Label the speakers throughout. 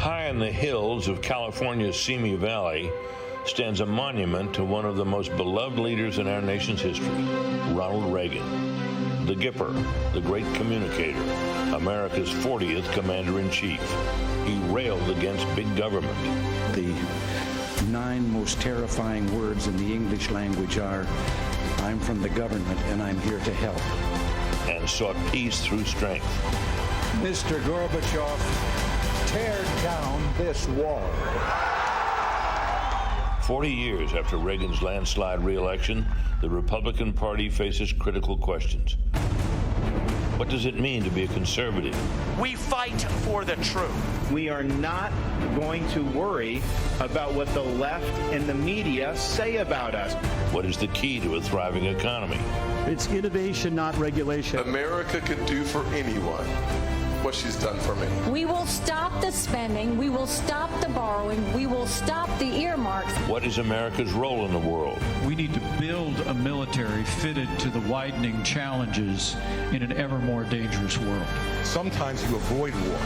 Speaker 1: High in the hills of California's Simi Valley stands a monument to one of the most beloved leaders in our nation's history, Ronald Reagan. The Gipper, the great communicator, America's 40th commander-in-chief. He railed against big government.
Speaker 2: The 9 most terrifying words in the English language are, I'm from the government and I'm here to help.
Speaker 1: And sought peace through strength.
Speaker 3: Mr. Gorbachev, tear down this wall.
Speaker 1: 40 years after Reagan's landslide re-election, the Republican Party faces critical questions. What does it mean to be a conservative?
Speaker 4: We fight for the truth.
Speaker 5: We are not going to worry about what the left and the media say about us.
Speaker 1: What is the key to a thriving economy?
Speaker 6: It's innovation, not regulation.
Speaker 7: America could do for anyone what she's done for me.
Speaker 8: We will stop the spending. We will stop the borrowing. We will stop the earmarks.
Speaker 1: What is America's role in the world?
Speaker 6: We need to build a military fitted to the widening challenges in an ever more dangerous world.
Speaker 3: Sometimes you avoid war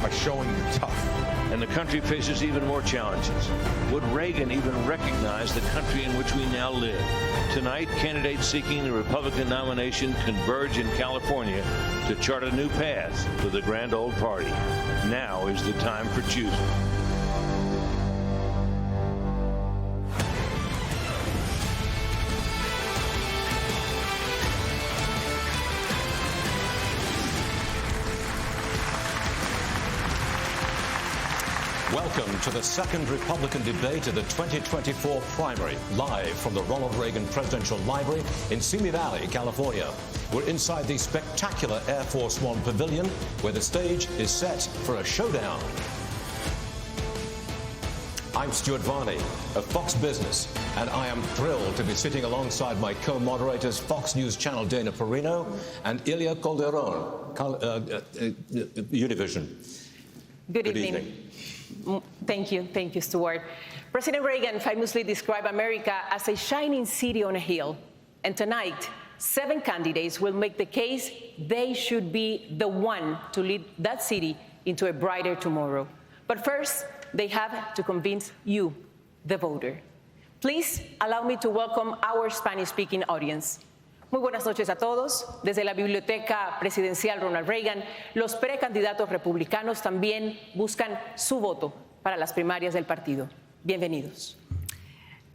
Speaker 3: by showing you're tough.
Speaker 1: And the country faces even more challenges. Would Reagan even recognize the country in which we now live? Tonight, candidates seeking the Republican nomination converge in California to chart a new path to the grand old party. Now is the time for choosing.
Speaker 9: Welcome to the second Republican debate of the 2024 primary, live from the Ronald Reagan Presidential Library in Simi Valley, California. We're inside the spectacular Air Force One pavilion, where the stage is set for a showdown. I'm Stuart Varney of Fox Business, and I am thrilled to be sitting alongside my co-moderators, Fox News Channel Dana Perino and Ilya Calderon, Univision.
Speaker 10: Good evening. Thank you, Stuart. President Reagan famously described America as a shining city on a hill. And tonight, 7 candidates will make the case they should be the one to lead that city into a brighter tomorrow. But first, they have to convince you, the voter. Please allow me to welcome our Spanish-speaking audience. Muy buenas noches a todos. Desde la Biblioteca Presidencial Ronald Reagan, los precandidatos republicanos también buscan su voto para las primarias del partido. Bienvenidos.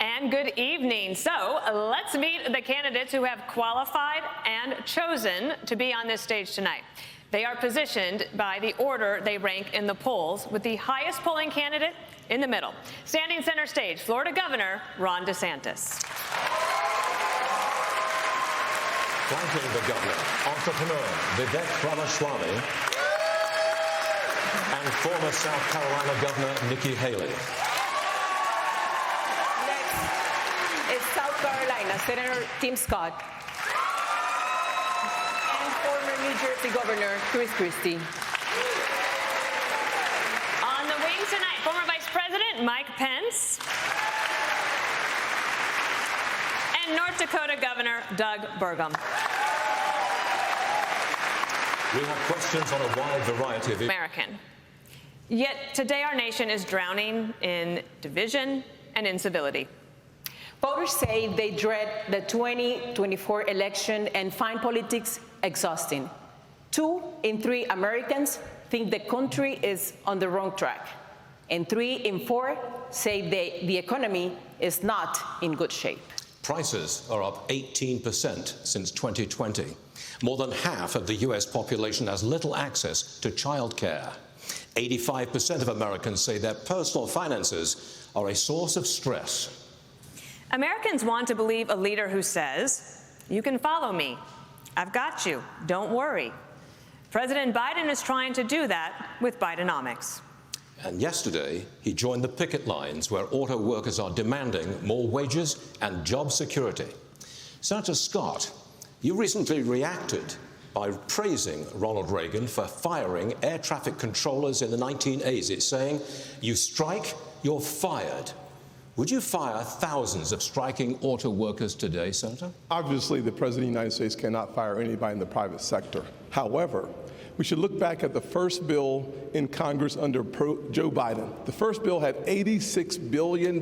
Speaker 11: And good evening. So let's meet the candidates who have qualified and chosen to be on this stage tonight. They are positioned by the order they rank in the polls, with the highest polling candidate in the middle. Standing center stage, Florida Governor Ron DeSantis.
Speaker 9: Flanking the governor, entrepreneur Vivek Ramaswamy, and former South Carolina Governor Nikki Haley.
Speaker 10: Next is South Carolina Senator Tim Scott and former New Jersey Governor Chris Christie.
Speaker 11: On the wing tonight, former Vice President Mike Pence and North Dakota Governor Doug Burgum.
Speaker 9: We have questions on a wide variety of
Speaker 11: American. Yet today our nation is drowning in division and incivility.
Speaker 10: Voters say they dread the 2024 election and find politics exhausting. 2 in 3 Americans think the country is on the wrong track. And 3 in 4 say the economy is not in good shape.
Speaker 9: Prices are up 18% since 2020. More than half of the U.S. population has little access to childcare. 85% of Americans say their personal finances are a source of stress.
Speaker 11: Americans want to believe a leader who says, "You can follow me. I've got you. Don't worry." President Biden is trying to do that with Bidenomics.
Speaker 9: And yesterday, he joined the picket lines where auto workers are demanding more wages and job security. Senator Scott, you recently reacted by praising Ronald Reagan for firing air traffic controllers in the 1980s, saying, "You strike, you're fired." Would you fire thousands of striking auto workers today, Senator?
Speaker 7: Obviously, the President of the United States cannot fire anybody in the private sector. However, we should look back at the first bill in Congress under Joe Biden. The first bill had $86 billion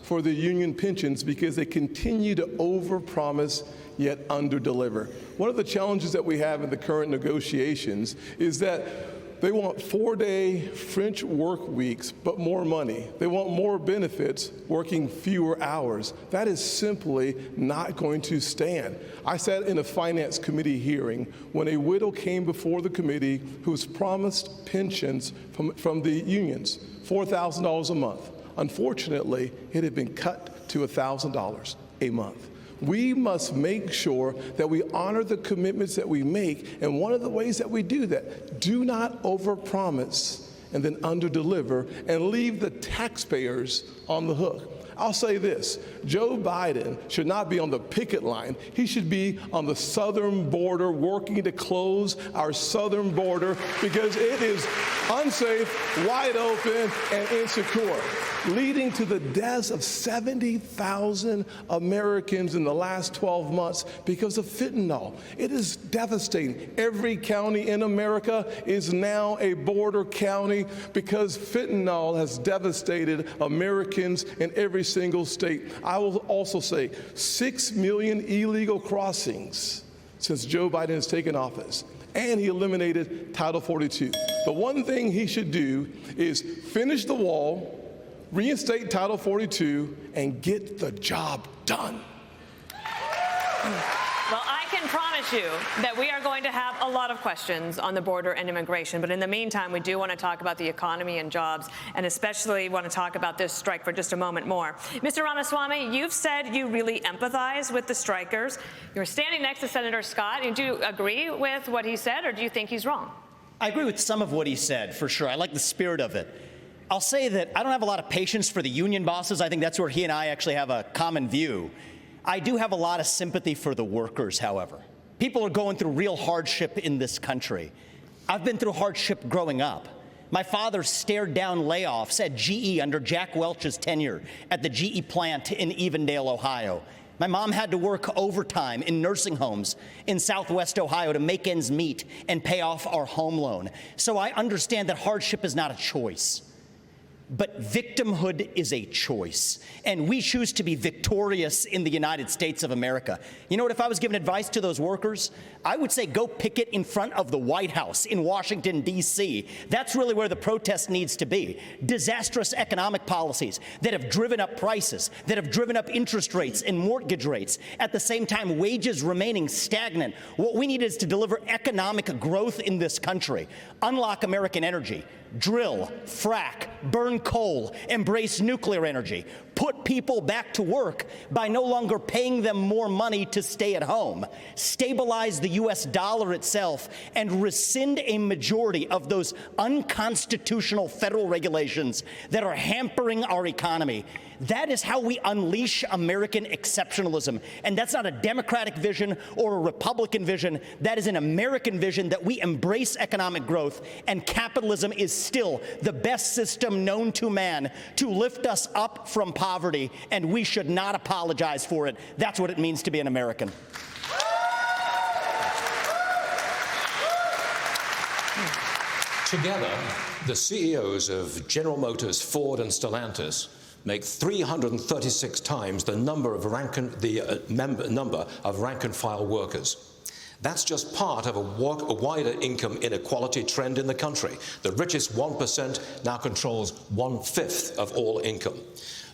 Speaker 7: for the union pensions because they continue to overpromise yet underdeliver. One of the challenges that we have in the current negotiations is that they want 4-day French work weeks, but more money. They want more benefits, working fewer hours. That is simply not going to stand. I sat in a finance committee hearing when a widow came before the committee who was promised pensions from the unions, $4,000 a month. Unfortunately, it had been cut to $1,000 a month. We must make sure that we honor the commitments that we make, and one of the ways that we do that, do not overpromise and then underdeliver and leave the taxpayers on the hook. I'll say this, Joe Biden should not be on the picket line. He should be on the southern border working to close our southern border because it is unsafe, wide open, and insecure, leading to the deaths of 70,000 Americans in the last 12 months because of fentanyl. It is devastating. Every county in America is now a border county because fentanyl has devastated Americans in every single state. I will also say 6 million illegal crossings since Joe Biden has taken office. And he eliminated Title 42. The one thing he should do is finish the wall, reinstate Title 42, and get the job done.
Speaker 11: Well, I can promise you that we are going to have a lot of questions on the border and immigration. But in the meantime, we do want to talk about the economy and jobs, and especially want to talk about this strike for just a moment more. Mr. Ramaswamy, you've said you really empathize with the strikers. You're standing next to Senator Scott. Do you agree with what he said, or do you think he's wrong?
Speaker 12: I agree with some of what he said, for sure. I like the spirit of it. I'll say that I don't have a lot of patience for the union bosses. I think that's where he and I actually have a common view. I do have a lot of sympathy for the workers, however. People are going through real hardship in this country. I've been through hardship growing up. My father stared down layoffs at GE under Jack Welch's tenure at the GE plant in Evendale, Ohio. My mom had to work overtime in nursing homes in Southwest Ohio to make ends meet and pay off our home loan. So I understand that hardship is not a choice. But victimhood is a choice, and we choose to be victorious in the United States of America. You know what, if I was giving advice to those workers, I would say go picket in front of the White House in Washington, D.C. That's really where the protest needs to be. Disastrous economic policies that have driven up prices, that have driven up interest rates and mortgage rates, at the same time wages remaining stagnant. What we need is to deliver economic growth in this country, unlock American energy, drill, frack, burn coal, embrace nuclear energy, put people back to work by no longer paying them more money to stay at home, stabilize the U.S. dollar itself, and rescind a majority of those unconstitutional federal regulations that are hampering our economy. That is how we unleash American exceptionalism. And that's not a Democratic vision or a Republican vision. That is an American vision that we embrace economic growth, and capitalism is still the best system known to man to lift us up from poverty, and we should not apologize for it. That's what it means to be an American.
Speaker 9: Together, the CEOs of General Motors, Ford, and Stellantis make 336 times the number of rank-and-file workers. That's just part of a wider income inequality trend in the country. The richest 1% now controls 1/5 of all income.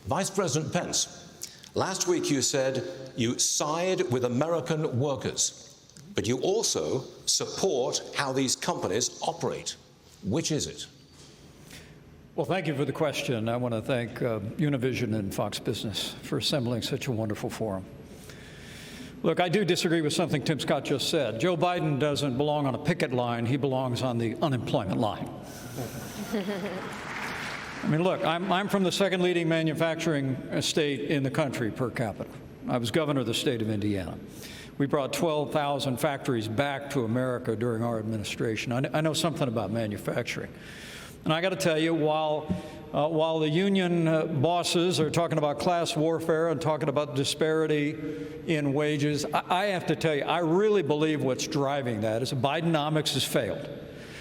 Speaker 9: Vice President Pence, last week you said you side with American workers, but you also support how these companies operate. Which is it?
Speaker 6: Well, thank you for the question. I want to thank Univision and Fox Business for assembling such a wonderful forum. Look, I do disagree with something Tim Scott just said. Joe Biden doesn't belong on a picket line. He belongs on the unemployment line. I mean, look, I'm from the second leading manufacturing state in the country per capita. I was governor of the state of Indiana. We brought 12,000 factories back to America during our administration. I know something about manufacturing. And I got to tell you, while while the union bosses are talking about class warfare and talking about disparity in wages, I have to tell you, I really believe what's driving that is Bidenomics has failed.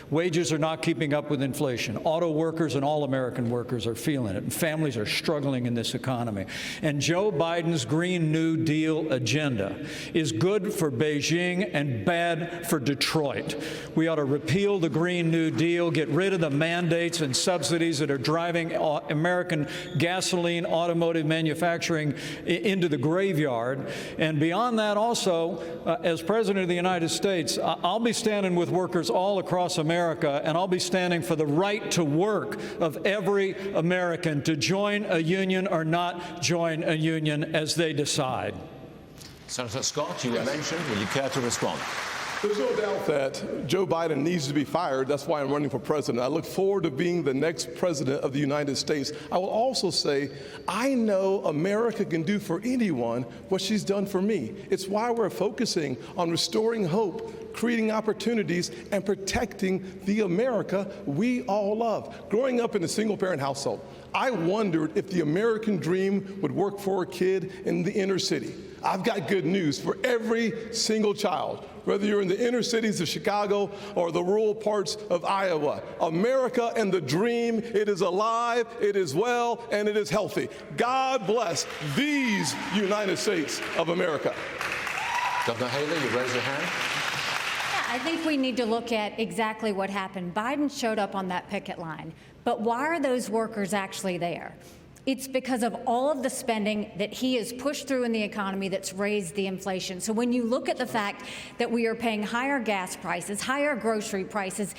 Speaker 6: Wages are not keeping up with inflation. Auto workers and all American workers are feeling it, and families are struggling in this economy. And Joe Biden's Green New Deal agenda is good for Beijing and bad for Detroit. We ought to repeal the Green New Deal, get rid of the mandates and subsidies that are driving American gasoline automotive manufacturing into the graveyard. And beyond that also, as President of the United States, I'll be standing with workers all across America, and I'll be standing for the right to work of every American to join a union or not join a union as they decide.
Speaker 9: Senator Scott, you were mentioned. Will you care to respond?
Speaker 7: There's no doubt that Joe Biden needs to be fired. That's why I'm running for president. I look forward to being the next president of the United States. I will also say, I know America can do for anyone what she's done for me. It's why we're focusing on restoring hope, creating opportunities, and protecting the America we all love. Growing up in a single-parent household, I wondered if the American dream would work for a kid in the inner city. I've got good news for every single child, whether you're in the inner cities of Chicago or the rural parts of Iowa. America and the dream, it is alive, it is well, and it is healthy. God bless these United States of America.
Speaker 9: Governor Haley, you raise your hand.
Speaker 8: I think we need to look at exactly what happened. Biden showed up on that picket line, but why are those workers actually there? It's because of all of the spending that he has pushed through in the economy that's raised the inflation. So when you look at the fact that we are paying higher gas prices, higher grocery prices,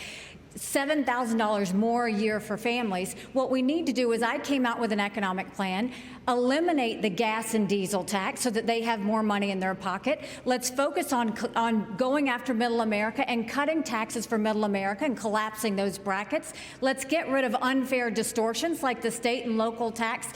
Speaker 8: $7,000 more a year for families, what we need to do is I came out with an economic plan, eliminate the gas and diesel tax so that they have more money in their pocket. Let's focus on going after middle America and cutting taxes for middle America and collapsing those brackets. Let's get rid of unfair distortions like the state and local tax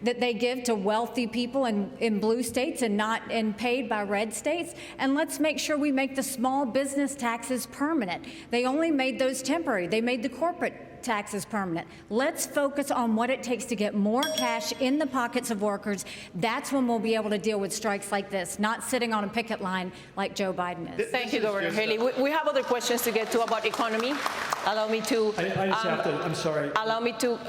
Speaker 8: that they give to wealthy people in blue states and paid by red states. And let's make sure we make the small business taxes permanent. They only made those temporary. They made the corporate taxes permanent. Let's focus on what it takes to get more cash in the pockets of workers. That's when we'll be able to deal with strikes like this, not sitting on a picket line like Joe Biden is.
Speaker 10: Thank you, Governor Haley. We have other questions to get to about economy. Allow me to.
Speaker 13: I just have to. I'm sorry.
Speaker 10: Allow me to.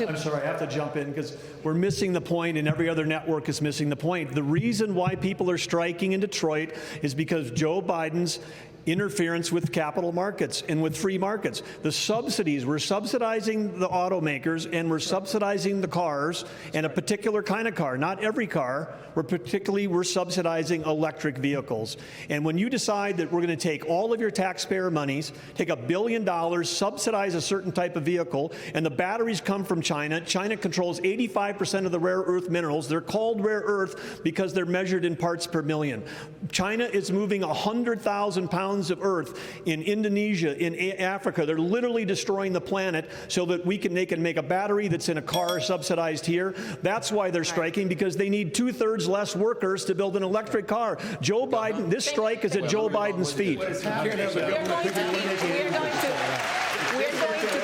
Speaker 13: I'm sorry. I have to jump in because we're missing the point, and every other network is missing the point. The reason why people are striking in Detroit is because Joe Biden's interference with capital markets and with free markets. The subsidies, we're subsidizing the automakers and we're subsidizing the cars and a particular kind of car, not every car. We're subsidizing electric vehicles. And when you decide that we're going to take all of your taxpayer monies, take $1 billion, subsidize a certain type of vehicle, and the batteries come from China. China controls 85% of the rare earth minerals. They're called rare earth because they're measured in parts per million. China is moving 100,000 pounds of earth in Indonesia, in Africa. They're literally destroying the planet so that they can make a battery that's in a car subsidized here. That's why they're striking, because they need 2/3 less workers to build an electric car. Joe Biden, this strike is at Joe Biden's feet.
Speaker 10: We're going to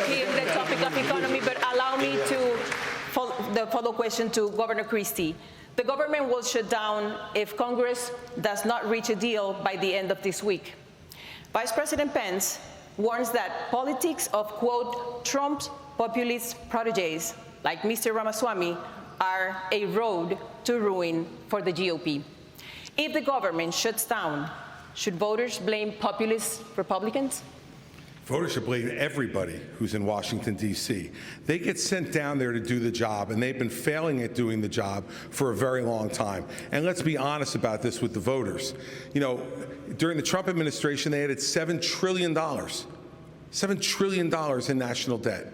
Speaker 10: keep the topic of economy, but allow me to the follow question to Governor Christie. The government will shut down if Congress does not reach a deal by the end of this week. Vice President Pence warns that politics of, quote, Trump's populist proteges, like Mr. Ramaswamy, are a road to ruin for the GOP. If the government shuts down, should voters blame populist Republicans?
Speaker 3: Voters should blame everybody who's in Washington, D.C. They get sent down there to do the job, and they've been failing at doing the job for a very long time. And let's be honest about this with the voters. You know, during the Trump administration, they added $7 trillion in national debt.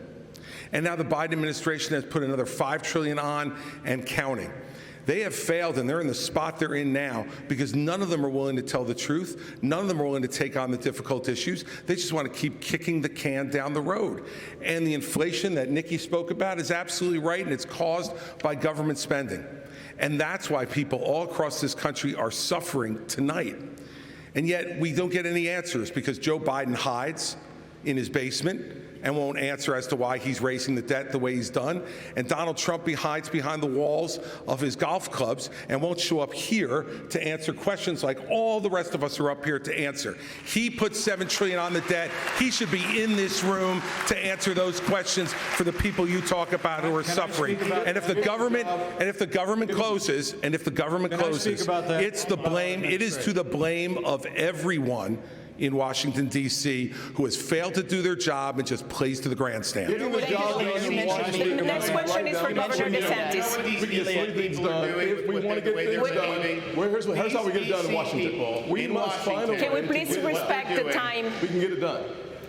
Speaker 3: And now the Biden administration has put another $5 trillion on and counting. They have failed, and they're in the spot they're in now because none of them are willing to tell the truth. None of them are willing to take on the difficult issues. They just want to keep kicking the can down the road. And the inflation that Nikki spoke about is absolutely right, and it's caused by government spending. And that's why people all across this country are suffering tonight. And yet we don't get any answers because Joe Biden hides in his basement and won't answer as to why he's raising the debt the way he's done. And Donald Trump hides behind the walls of his golf clubs and won't show up here to answer questions like all the rest of us are up here to answer. He put $7 trillion on the debt. He should be in this room to answer those questions for the people you talk about who are suffering. And if the government closes, it's the blame. It is to the blame of everyone in Washington, D.C., who has failed to do their job and just plays to the grandstand.
Speaker 10: The next question is for Governor DeSantis.
Speaker 7: If we want to get things done, here's how we get it done in Washington. We must find a way.
Speaker 10: Can we please respect the time?
Speaker 7: We can get it done.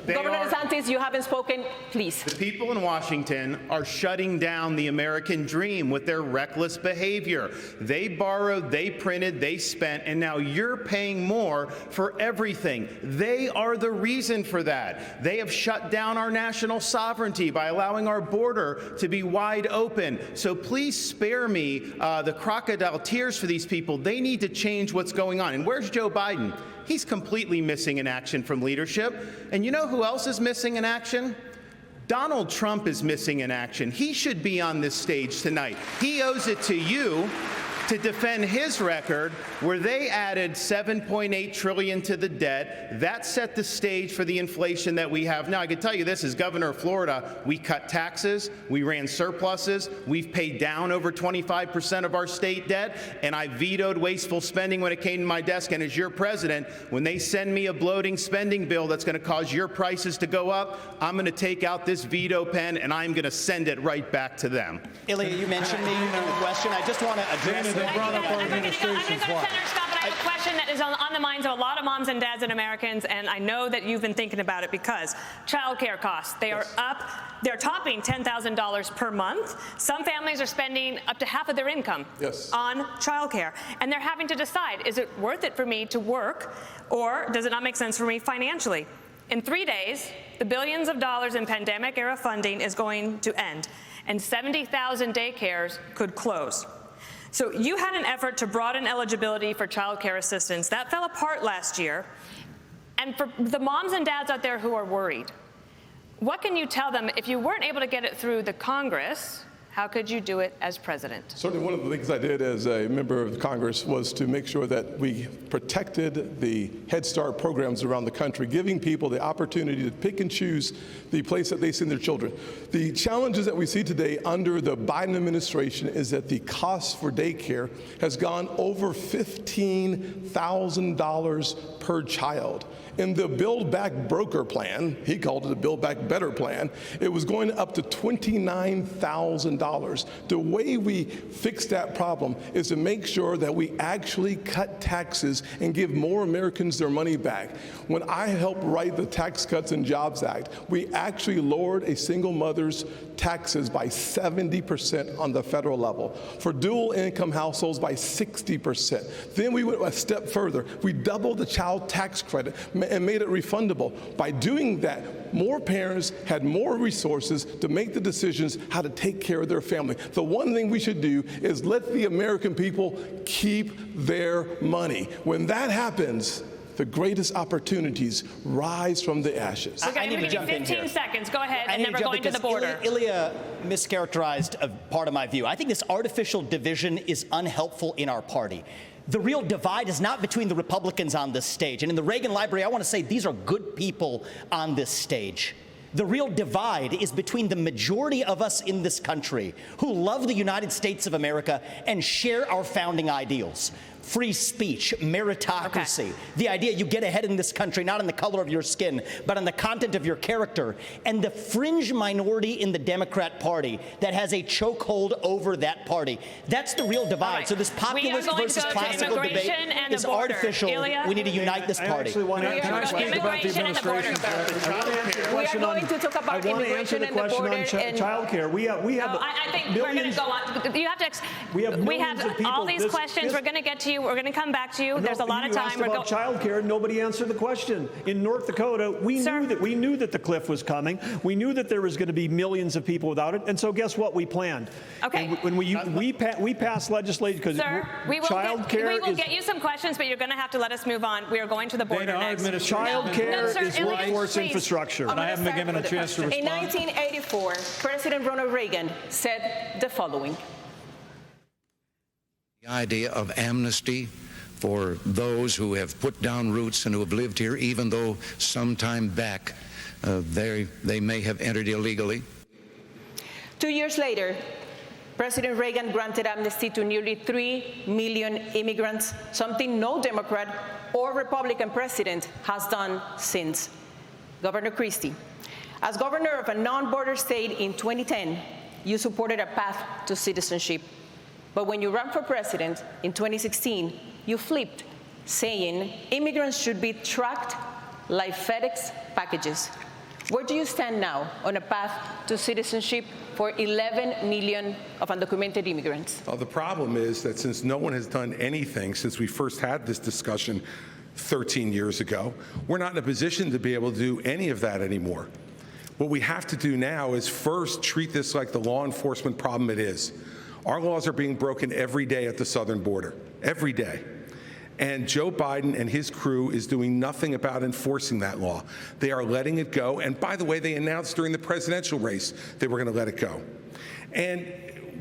Speaker 10: Governor DeSantis, you haven't spoken. Please.
Speaker 5: The people in Washington are shutting down the American dream with their reckless behavior. They borrowed, they printed, they spent, and now you're paying more for everything. They are the reason for that. They have shut down our national sovereignty by allowing our border to be wide open. So please spare me the crocodile tears for these people. They need to change what's going on. And where's Joe Biden? He's completely missing in action from leadership. And you know who else is missing in action? Donald Trump is missing in action. He should be on this stage tonight. He owes it to you to defend his record where they added $7.8 trillion to the debt. That set the stage for the inflation that we have now. I can tell you this, as governor of Florida, we cut taxes, we ran surpluses, we've paid down over 25% of our state debt, and I vetoed wasteful spending when it came to my desk. And as your president, when they send me a bloating spending bill that's going to cause your prices to go up, I'm going to take out this veto pen and I'm going to send it right back to them.
Speaker 12: Ilya, you mentioned me in the question. I just want to address
Speaker 11: I'm going to go to Senator Scott, but I have a question that is on the minds of a lot of moms and dads and Americans, and I know that you've been thinking about it because child care costs, they are up. They're topping $10,000 per month. Some families are spending up to half of their income on child care, and they're having to decide, is it worth it for me to work, or does it not make sense for me financially? In 3 days, the billions of dollars in pandemic-era funding is going to end, and 70,000 daycares could close. So you had an effort to broaden eligibility for child care assistance. That fell apart last year. And for the moms and dads out there who are worried, what can you tell them if you weren't able to get it through the Congress? How could you do it as president?
Speaker 7: Certainly one of the things I did as a member of Congress was to make sure that we protected the Head Start programs around the country, giving people the opportunity to pick and choose the place that they send their children. The challenges that we see today under the Biden administration is that the cost for daycare has gone over $15,000 per child. In the Build Back Broker plan, he called it a Build Back Better plan, it was going up to $29,000. The way we fix that problem is to make sure that we actually cut taxes and give more Americans their money back. When I helped write the Tax Cuts and Jobs Act, we actually lowered a single mother's taxes by 70% on the federal level. For dual income households by 60%. Then we went a step further. We doubled the child tax credit and made it refundable. By doing that, more parents had more resources to make the decisions how to take care of their family. The one thing we should do is let the American people keep their money. When that happens, the greatest opportunities rise from the ashes.
Speaker 11: I need to jump in here. 15 seconds. Go ahead, and then we're going to the border.
Speaker 12: Ilya mischaracterized a part of my view. I think this artificial division is unhelpful in our party. The real divide is not between the Republicans on this stage. And in the Reagan Library, I want to say these are good people on this stage. The real divide is between the majority of us in this country who love the United States of America and share our founding ideals. Free speech, meritocracy, the idea you get ahead in this country, not in the color of your skin, but on the content of your character, and the fringe minority in the Democrat Party that has a chokehold over that party. That's the real divide. Right. So this populist versus classical debate is artificial. Ilya? We need to unite this party.
Speaker 13: Can I speak about the administration?
Speaker 10: We are going to talk about immigration and the border and
Speaker 13: child care. We have
Speaker 11: I think we're going to go on. You have to. We have all these questions. We're going to get to you you. We're going to come back to you. There's a lot of time.
Speaker 13: You asked about child care. Nobody answered the question. In North Dakota, we knew that the cliff was coming. We knew that there was going to be millions of people without it. And so guess what? We planned.
Speaker 11: Okay.
Speaker 13: And when we passed legislation because child care
Speaker 11: we will get you some questions, but you're going to have to let us move on. We are going to the border next.
Speaker 13: Child care is workforce infrastructure.
Speaker 6: And I haven't been given a chance to respond.
Speaker 10: In 1984, President Ronald Reagan said the following.
Speaker 2: The idea of amnesty for those who have put down roots and who have lived here, even though some time back they may have entered illegally.
Speaker 10: 2 years later, President Reagan granted amnesty to nearly 3 million immigrants, something no Democrat or Republican president has done since. Governor Christie, as governor of a non-border state in 2010, you supported a path to citizenship. But when you ran for president in 2016, you flipped, saying immigrants should be tracked like FedEx packages. Where do you stand now on a path to citizenship for 11 million of undocumented immigrants?
Speaker 3: Well, the problem is that since no one has done anything since we first had this discussion 13 years ago, we're not in a position to be able to do any of that anymore. What we have to do now is first treat this like the law enforcement problem it is. Our laws are being broken every day at the southern border, every day. And Joe Biden and his crew is doing nothing about enforcing that law. They are letting it go. And by the way, they announced during the presidential race they were going to let it go. And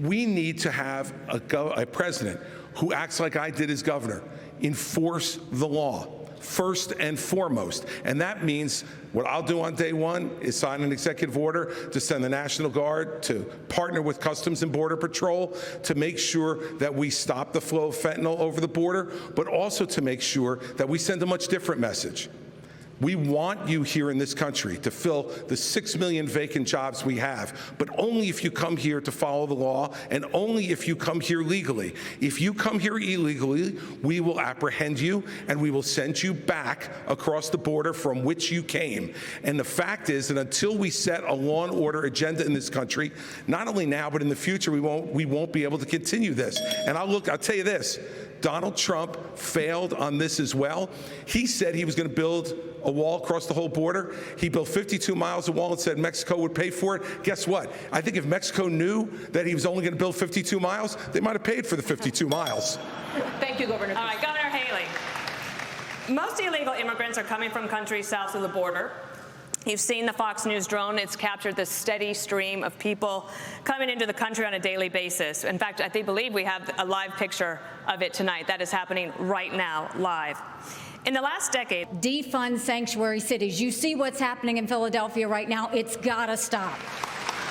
Speaker 3: we need to have a president who acts like I did as governor, enforce the law first and foremost. And that means what I'll do on day one is sign an executive order to send the National Guard to partner with Customs and Border Patrol to make sure that we stop the flow of fentanyl over the border, but also to make sure that we send a much different message. We want you here in this country to fill the 6 million vacant jobs we have, but only if you come here to follow the law and only if you come here legally. If you come here illegally, we will apprehend you and we will send you back across the border from which you came. And the fact is that until we set a law and order agenda in this country, not only now but in the future, we won't be able to continue this. And I'll tell you this. Donald Trump failed on this as well. He said he was going to build a wall across the whole border. He built 52 miles of wall and said Mexico would pay for it. Guess what? I think if Mexico knew that he was only going to build 52 miles, they might have paid for the 52 miles.
Speaker 10: Thank you, Governor.
Speaker 11: All right, Governor Haley. Most illegal immigrants are coming from countries south of the border. You've seen the Fox News drone. It's captured this steady stream of people coming into the country on a daily basis. In fact, I believe we have a live picture of it tonight. That is happening right now, live. In the last decade,
Speaker 8: defund sanctuary cities. You see what's happening in Philadelphia right now. It's got to stop.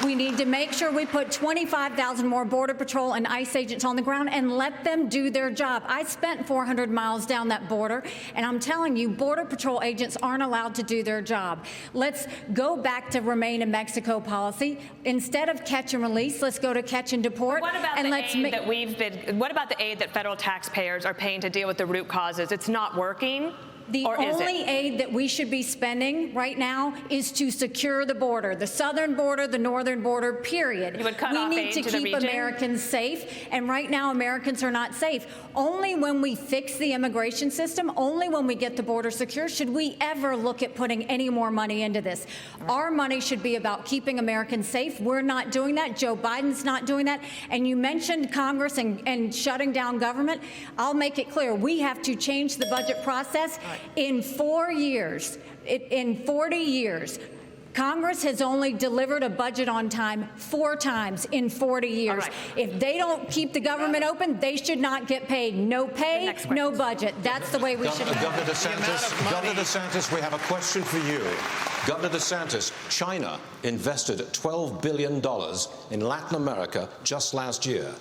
Speaker 8: We need to make sure we put 25,000 more Border Patrol and ICE agents on the ground and let them do their job. I spent 400 miles down that border, and I'm telling you, Border Patrol agents aren't allowed to do their job. Let's go back to Remain in Mexico policy. Instead of catch and release, let's go to catch and deport.
Speaker 11: What about
Speaker 8: and
Speaker 11: what about the aid that federal taxpayers are paying to deal with the root causes? It's not working?
Speaker 8: The only aid that we should be spending right now is to secure the border, the southern border, the northern border, period.
Speaker 11: You would cut
Speaker 8: we
Speaker 11: off
Speaker 8: need
Speaker 11: aid
Speaker 8: to
Speaker 11: to the
Speaker 8: keep
Speaker 11: region?
Speaker 8: Americans safe, and right now Americans are not safe. Only when we fix the immigration system, only when we get the border secure, should we ever look at putting any more money into this. Our money should be about keeping Americans safe. We're not doing that. Joe Biden's not doing that. And you mentioned Congress and shutting down government. I'll make it clear. We have to change the budget process. In 4 years, in 40 years, Congress has only delivered a budget on time 4 times in 40 years. If they don't keep the government open, they should not get paid. No pay, no budget. That's the way we should go.
Speaker 9: Governor DeSantis, we have a question for you. Governor DeSantis, China invested $12 billion in Latin America just last year.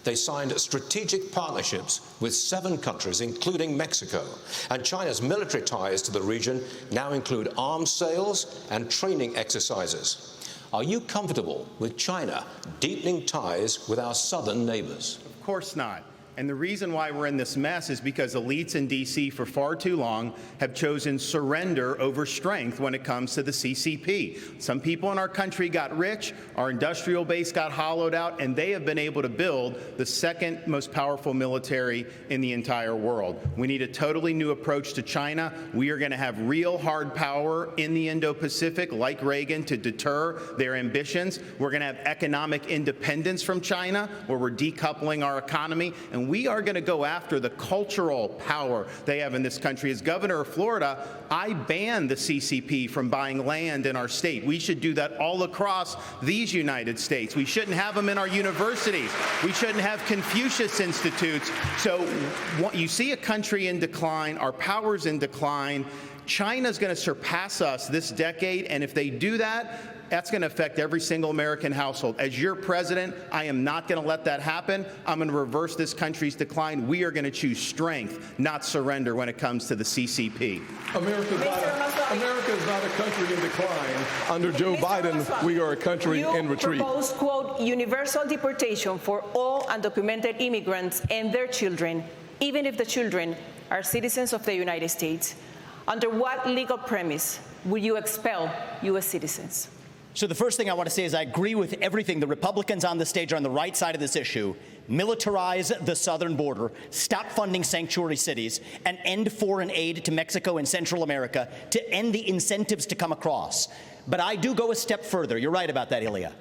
Speaker 9: They signed strategic partnerships with 7 countries, including Mexico. And China's military ties to the region now include arms sales and training exercises. Are you comfortable with China deepening ties with our southern neighbors?
Speaker 5: Of course not. And the reason why we're in this mess is because elites in D.C. for far too long have chosen surrender over strength when it comes to the CCP. Some people in our country got rich, our industrial base got hollowed out, and they have been able to build the second most powerful military in the entire world. We need a totally new approach to China. We are going to have real hard power in the Indo-Pacific, like Reagan, to deter their ambitions. We're going to have economic independence from China, where we're decoupling our economy, and we are going to go after the cultural power they have in this country. As governor of Florida, I banned the CCP from buying land in our state. We should do that all across these United States. We shouldn't have them in our universities. We shouldn't have Confucius Institutes. So you see a country in decline, our power's in decline. China's going to surpass us this decade, and if they do that, that's going to affect every single American household. As your president, I am not going to let that happen. I'm going to reverse this country's decline. We are going to choose strength, not surrender, when it comes to the CCP.
Speaker 7: America is not a country in decline. Under Joe Biden, we are a country in retreat.
Speaker 10: You propose, quote, universal deportation for all undocumented immigrants and their children, even if the children are citizens of the United States. Under what legal premise will you expel U.S. citizens?
Speaker 12: So the first thing I want to say is I agree with everything. The Republicans on the stage are on the right side of this issue. Militarize the southern border, stop funding sanctuary cities, and end foreign aid to Mexico and Central America to end the incentives to come across. But I do go a step further. You're right about that, Ilya.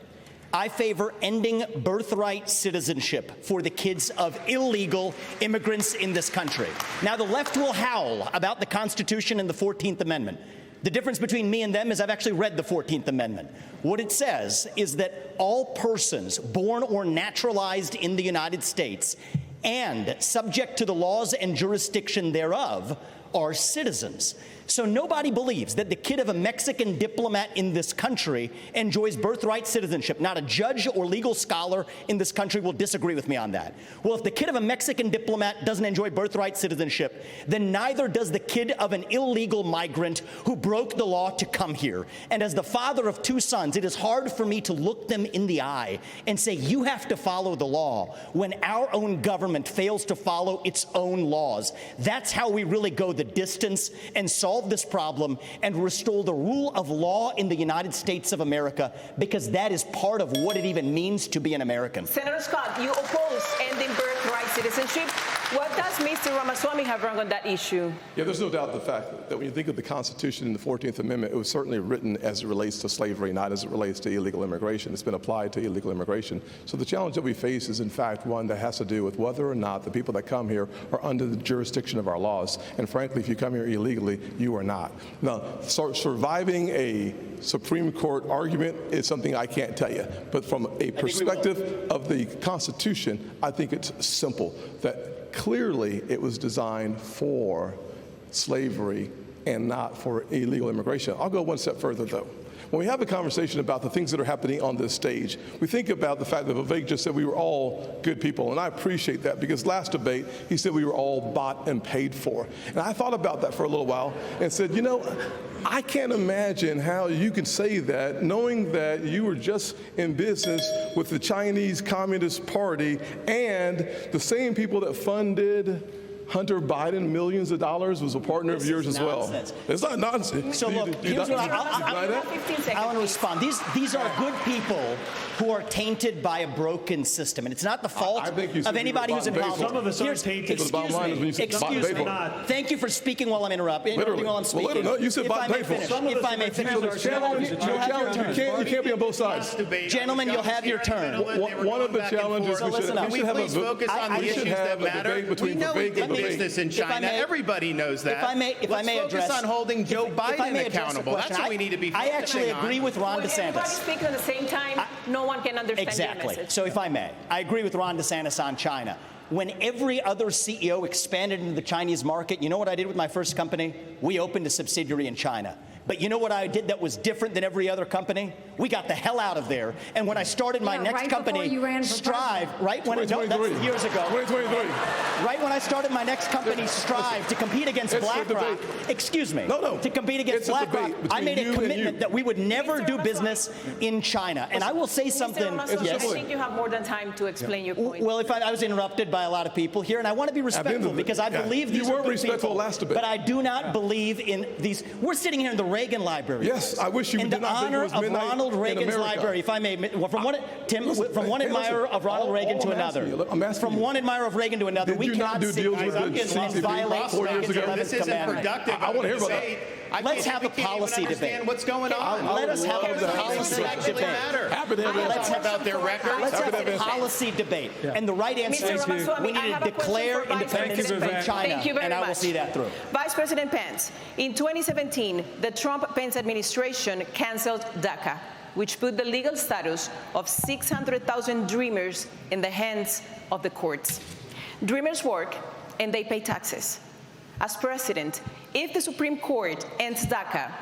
Speaker 12: I favor ending birthright citizenship for the kids of illegal immigrants in this country. Now, the left will howl about the Constitution and the 14th Amendment. The difference between me and them is I've actually read the 14th Amendment. What it says is that all persons born or naturalized in the United States and subject to the laws and jurisdiction thereof are citizens. So nobody believes that the kid of a Mexican diplomat in this country enjoys birthright citizenship. Not a judge or legal scholar in this country will disagree with me on that. Well, if the kid of a Mexican diplomat doesn't enjoy birthright citizenship, then neither does the kid of an illegal migrant who broke the law to come here. And as the father of two sons, it is hard for me to look them in the eye and say, you have to follow the law when our own government fails to follow its own laws. That's how we really go the distance and solve this problem and restore the rule of law in the United States of America, because that is part of what it even means to be an American.
Speaker 10: Senator Scott, you oppose ending birthright citizenship. What does Mr. Ramaswamy have wrong on that issue?
Speaker 7: Yeah, there's no doubt the fact that when you think of the Constitution and the 14th Amendment, it was certainly written as it relates to slavery, not as it relates to illegal immigration. It's been applied to illegal immigration. So the challenge that we face is, in fact, one that has to do with whether or not the people that come here are under the jurisdiction of our laws. And frankly, if you come here illegally, you are not. Now, surviving a Supreme Court argument is something I can't tell you. But from a perspective of the Constitution, I think it's simple that clearly it was designed for slavery and not for illegal immigration. I'll go one step further, though. When we have a conversation about the things that are happening on this stage, we think about the fact that Vivek just said we were all good people, and I appreciate that, because last debate he said we were all bought and paid for. And I thought about that for a little while and said, you know, I can't imagine how you can say that knowing that you were just in business with the Chinese Communist Party and the same people that funded Hunter Biden millions of dollars was a partner of yours as well. It's not nonsense.
Speaker 12: So look, here's what I want to respond. These are good people who are tainted by a broken system, and it's not the fault of anybody who's involved.
Speaker 13: Some of us are tainted.
Speaker 12: Excuse me. Thank you for speaking while I'm interrupting. While I'm speaking.
Speaker 7: You said
Speaker 12: if I may finish.
Speaker 7: You can't be on both sides.
Speaker 12: Gentlemen, you'll have your turn.
Speaker 7: One of the challenges
Speaker 5: we should have a focus on the issues that matter. We know we did business in China. Everybody knows that.
Speaker 12: If I may address,
Speaker 5: focus on holding Joe Biden accountable. That's what we need to be focusing on.
Speaker 12: I actually agree with Ron DeSantis.
Speaker 10: When everybody speaks at the same time, no one can understand
Speaker 12: exactly.
Speaker 10: your message.
Speaker 12: So if I may, I agree with Ron DeSantis on China. When every other CEO expanded into the Chinese market, you know what I did with my first company? We opened a subsidiary in China. But you know what I did that was different than every other company? we got the hell out of there. And when I started my next
Speaker 8: right
Speaker 12: company,
Speaker 8: before you ran for
Speaker 12: Strive, right when no, that's years ago.
Speaker 7: 2023.
Speaker 12: Right when I started my next company, Strive, to compete against BlackRock. Excuse me.
Speaker 7: No.
Speaker 12: To compete against BlackRock, I made a commitment that we would never do business in China. And I will say something.
Speaker 10: I think you have more than time to explain your point.
Speaker 12: Well, if I was interrupted by a lot of people here, and I want to be respectful because I believe these
Speaker 7: you
Speaker 12: are
Speaker 7: were
Speaker 12: good
Speaker 7: respectful
Speaker 12: people,
Speaker 7: last debate.
Speaker 12: but I do not believe in these. We're sitting here in the Reagan Library.
Speaker 7: Yes, I wish you
Speaker 12: in
Speaker 7: did
Speaker 12: the
Speaker 7: not think it
Speaker 12: honor
Speaker 7: was
Speaker 12: of
Speaker 7: midnight
Speaker 12: Ronald
Speaker 7: in
Speaker 12: Reagan's
Speaker 7: America.
Speaker 12: library. If I may, well, from one admirer of Ronald Reagan to another. From one admirer of Reagan to another, we cannot
Speaker 7: do deals with the
Speaker 12: violate
Speaker 7: 4 years ago?
Speaker 12: Reagan's 11th
Speaker 5: This isn't
Speaker 12: commandment.
Speaker 5: productive.
Speaker 7: I want to hear about that.
Speaker 12: Let's have a policy debate.
Speaker 5: What's going on?
Speaker 12: Let us have a policy debate.
Speaker 5: Let's talk about their record.
Speaker 12: Let's have a policy debate. And the right answer is we need to declare independence from China, and I will see that through.
Speaker 10: Vice President Pence, in 2017, the Trump-Pence administration canceled DACA, which put the legal status of 600,000 Dreamers in the hands of the courts. Dreamers work and they pay taxes. As president, if the Supreme Court ends DACA,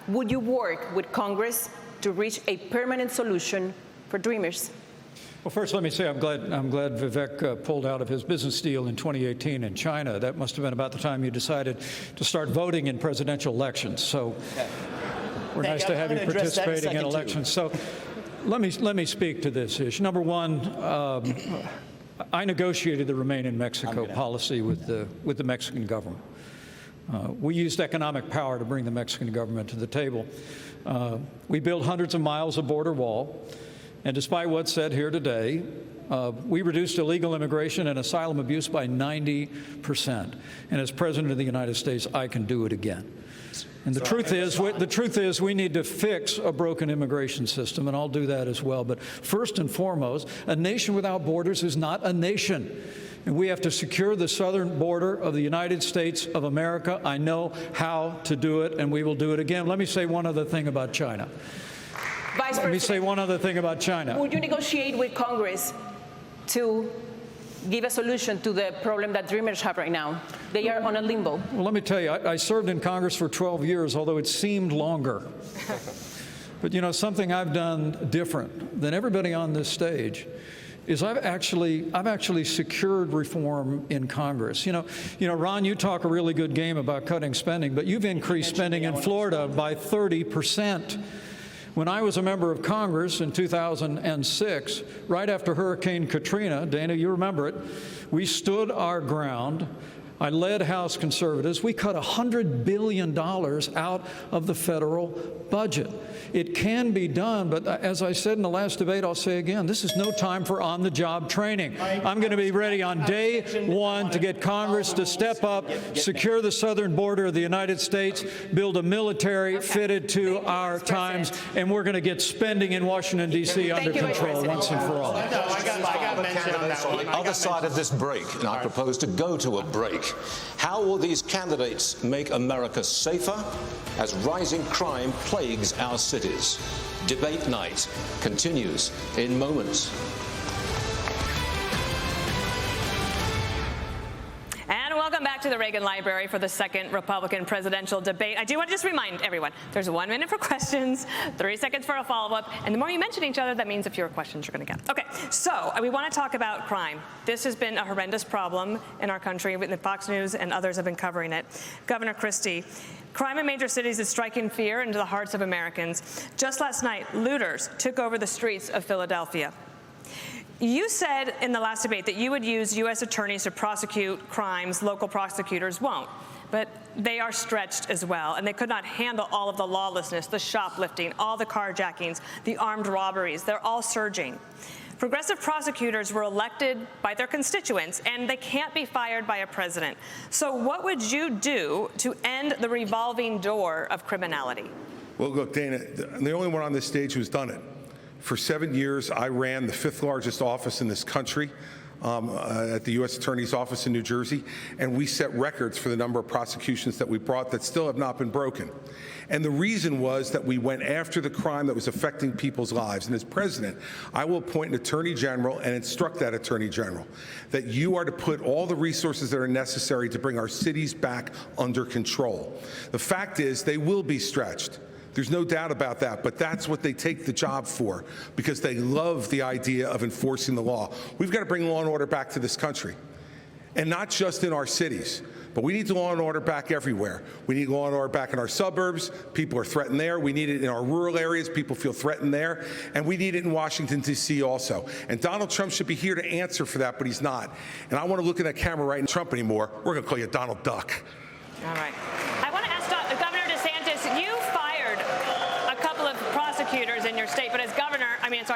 Speaker 10: would you work with Congress to reach a permanent solution for Dreamers?
Speaker 6: Well, first, let me say I'm glad Vivek pulled out of his business deal in 2018 in China. That must have been about the time you decided to start voting in presidential elections. So we're nice to have you participating in elections. So let me speak to this issue. Number one, I negotiated the Remain in Mexico policy with the Mexican government. We used economic power to bring the Mexican government to the table. We built hundreds of miles of border wall. And despite what's said here today, we reduced illegal immigration and asylum abuse by 90%. And as President of the United States, I can do it again. And the truth is we need to fix a broken immigration system, and I'll do that as well. But first and foremost, a nation without borders is not a nation. And we have to secure the southern border of the United States of America. I know how to do it, and we will do it again. Let me say one other thing about China. Let me say one other thing about China.
Speaker 10: Would you negotiate with Congress to give a solution to the problem that Dreamers have right now? They are on a limbo.
Speaker 6: Well, let me tell you, I served in Congress for 12 years, although it seemed longer. But you know, something I've done different than everybody on this stage is I've actually secured reform in Congress. You know, Ron, you talk a really good game about cutting spending, but you've increased spending in Florida by 30%. When I was a member of Congress in 2006, right after Hurricane Katrina, Dana, you remember it, we stood our ground. I led House conservatives. We cut $100 billion out of the federal budget. It can be done, but as I said in the last debate, I'll say again, this is no time for on-the-job training. I'm going to be ready on day one to get Congress to step up, secure the southern border of the United States, build a military fitted to our times, and we're going to get spending in Washington, D.C. under control once and for all.
Speaker 9: I got mentioned on that one. On the other side of this break, and I propose to go to a break. How will these candidates make America safer as rising crime plagues our cities? Debate night continues in moments.
Speaker 11: And welcome back to the Reagan Library for the second Republican presidential debate. I do want to just remind everyone, there's 1 minute for questions, 3 seconds for a follow-up, and the more you mention each other, that means the fewer questions you're going to get. Okay, so we want to talk about crime. This has been a horrendous problem in our country. The Fox News and others have been covering it. Governor Christie, crime in major cities is striking fear into the hearts of Americans. Just last night, looters took over the streets of Philadelphia. You said in the last debate that you would use U.S. attorneys to prosecute crimes local prosecutors won't. But they are stretched as well, and they could not handle all of the lawlessness, the shoplifting, all the carjackings, the armed robberies. They're all surging. Progressive prosecutors were elected by their constituents, and they can't be fired by a president. So what would you do to end the revolving door of criminality?
Speaker 3: Well, look, Dana, I'm the only one on this stage who's done it. For 7 years, I ran the 5th largest office in this country at the U.S. Attorney's Office in New Jersey, and we set records for the number of prosecutions that we brought that still have not been broken. And the reason was that we went after the crime that was affecting people's lives. And as president, I will appoint an attorney general and instruct that attorney general that you are to put all the resources that are necessary to bring our cities back under control. The fact is, they will be stretched. There's no doubt about that, but that's what they take the job for, because they love the idea of enforcing the law. We've got to bring law and order back to this country, and not just in our cities. But we need the law and order back everywhere. We need law and order back in our suburbs. People are threatened there. We need it in our rural areas. People feel threatened there. And we need it in Washington, D.C. also. And Donald Trump should be here to answer for that, but he's not. And I want to look at that camera right in Trump anymore. We're going to call you Donald Duck.
Speaker 11: All right. I want to ask Governor DeSantis, you fired a couple of prosecutors in your state, but as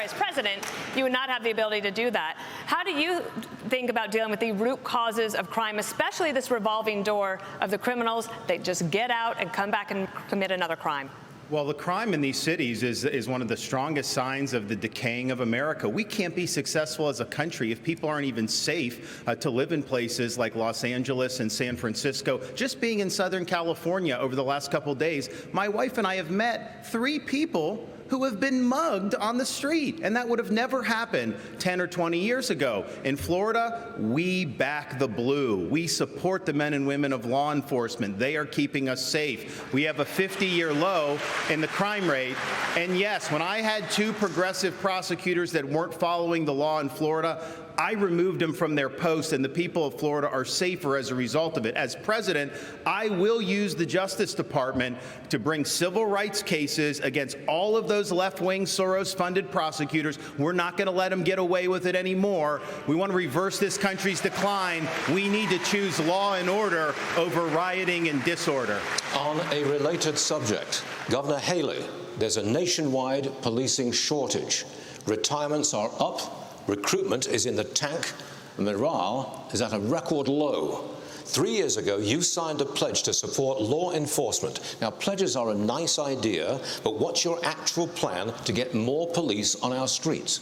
Speaker 11: as president, you would not have the ability to do that. How do you think about dealing with the root causes of crime, especially this revolving door of the criminals that just get out and come back and commit another crime?
Speaker 5: Well, the crime in these cities is one of the strongest signs of the decaying of America. We can't be successful as a country if people aren't even safe to live in places like Los Angeles and San Francisco. Just being in Southern California over the last couple of days, my wife and I have met 3 people who have been mugged on the street, and that would have never happened 10 or 20 years ago. In Florida, we back the blue. We support the men and women of law enforcement. They are keeping us safe. We have a 50-year low in the crime rate. And yes, when I had 2 progressive prosecutors that weren't following the law in Florida, I removed them from their post, and the people of Florida are safer as a result of it. As president, I will use the Justice Department to bring civil rights cases against all of those left-wing Soros-funded prosecutors. We're not going to let them get away with it anymore. We want to reverse this country's decline. We need to choose law and order over rioting and disorder.
Speaker 9: On a related subject, Governor Haley, there's a nationwide policing shortage. Retirements are up. Recruitment is in the tank, and morale is at a record low. 3 years ago, you signed a pledge to support law enforcement. Now, pledges are a nice idea, but what's your actual plan to get more police on our streets?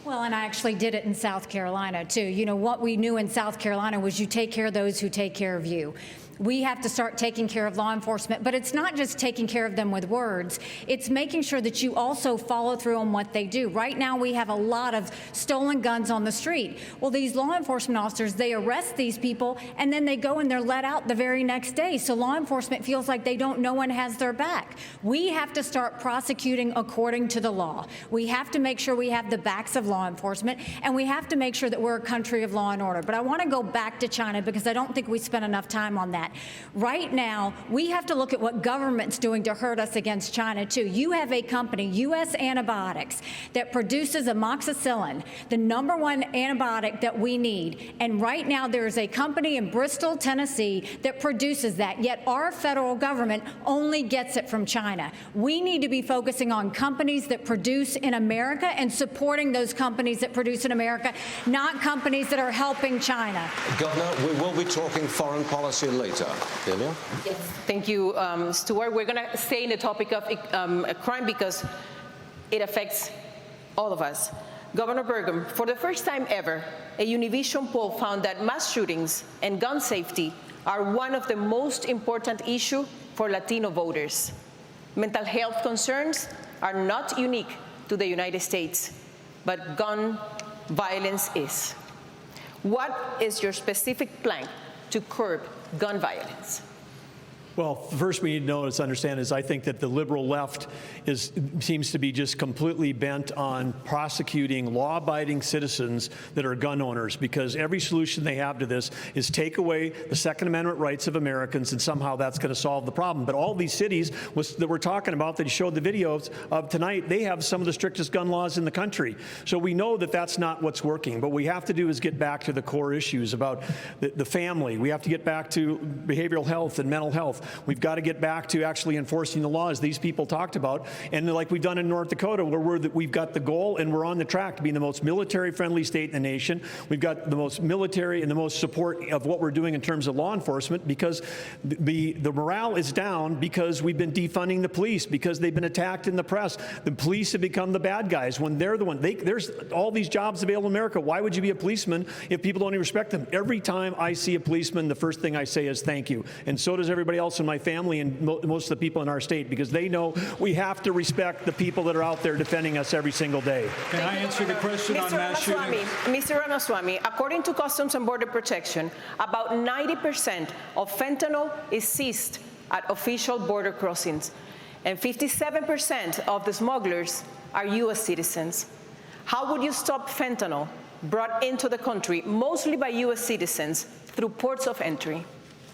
Speaker 8: Well, and I actually did it in South Carolina, too. You know, what we knew in South Carolina was you take care of those who take care of you. We have to start taking care of law enforcement, but it's not just taking care of them with words. It's making sure that you also follow through on what they do. Right now, we have a lot of stolen guns on the street. Well, these law enforcement officers, they arrest these people, and then they go and they're let out the very next day. So law enforcement feels like no one has their back. We have to start prosecuting according to the law. We have to make sure we have the backs of law enforcement, and we have to make sure that we're a country of law and order. But I want to go back to China because I don't think we spent enough time on that. Right now, we have to look at what government's doing to hurt us against China, too. You have a company, U.S. Antibiotics, that produces amoxicillin, the #1 antibiotic that we need. And right now, there is a company in Bristol, Tennessee, that produces that, yet our federal government only gets it from China. We need to be focusing on companies that produce in America and supporting those companies that produce in America, not companies that are helping China.
Speaker 9: Governor, we will be talking foreign policy later. Delia?
Speaker 10: Yes, thank you, Stuart. We're going to stay in the topic of crime because it affects all of us. Governor Burgum, for the first time ever, a Univision poll found that mass shootings and gun safety are one of the most important issues for Latino voters. Mental health concerns are not unique to the United States, but gun violence is. What is your specific plan to curb gun violence?
Speaker 13: Well, first we need to understand is I think that the liberal left seems to be just completely bent on prosecuting law-abiding citizens that are gun owners, because every solution they have to this is take away the Second Amendment rights of Americans, and somehow that's going to solve the problem. But all these cities that we're talking about that you showed the videos of tonight, they have some of the strictest gun laws in the country. So we know that that's not what's working. What we have to do is get back to the core issues about the family. We have to get back to behavioral health and mental health. We've got to get back to actually enforcing the laws these people talked about. And like we've done in North Dakota, where we've got the goal and we're on the track to be the most military-friendly state in the nation. We've got the most military and the most support of what we're doing in terms of law enforcement, because the morale is down because we've been defunding the police, because they've been attacked in the press. The police have become the bad guys when they're the one. There's all these jobs available in America. Why would you be a policeman if people don't even respect them? Every time I see a policeman, the first thing I say is thank you. And so does everybody else in my family and most of the people in our state, because they know we have to respect the people that are out there defending us every single day.
Speaker 6: Can I answer the question on mass shootings?
Speaker 10: Mr. Ramaswamy, according to Customs and Border Protection, about 90% of fentanyl is seized at official border crossings. and 57% of the smugglers are U.S. citizens. How would you stop fentanyl brought into the country, mostly by U.S. citizens, through ports of entry?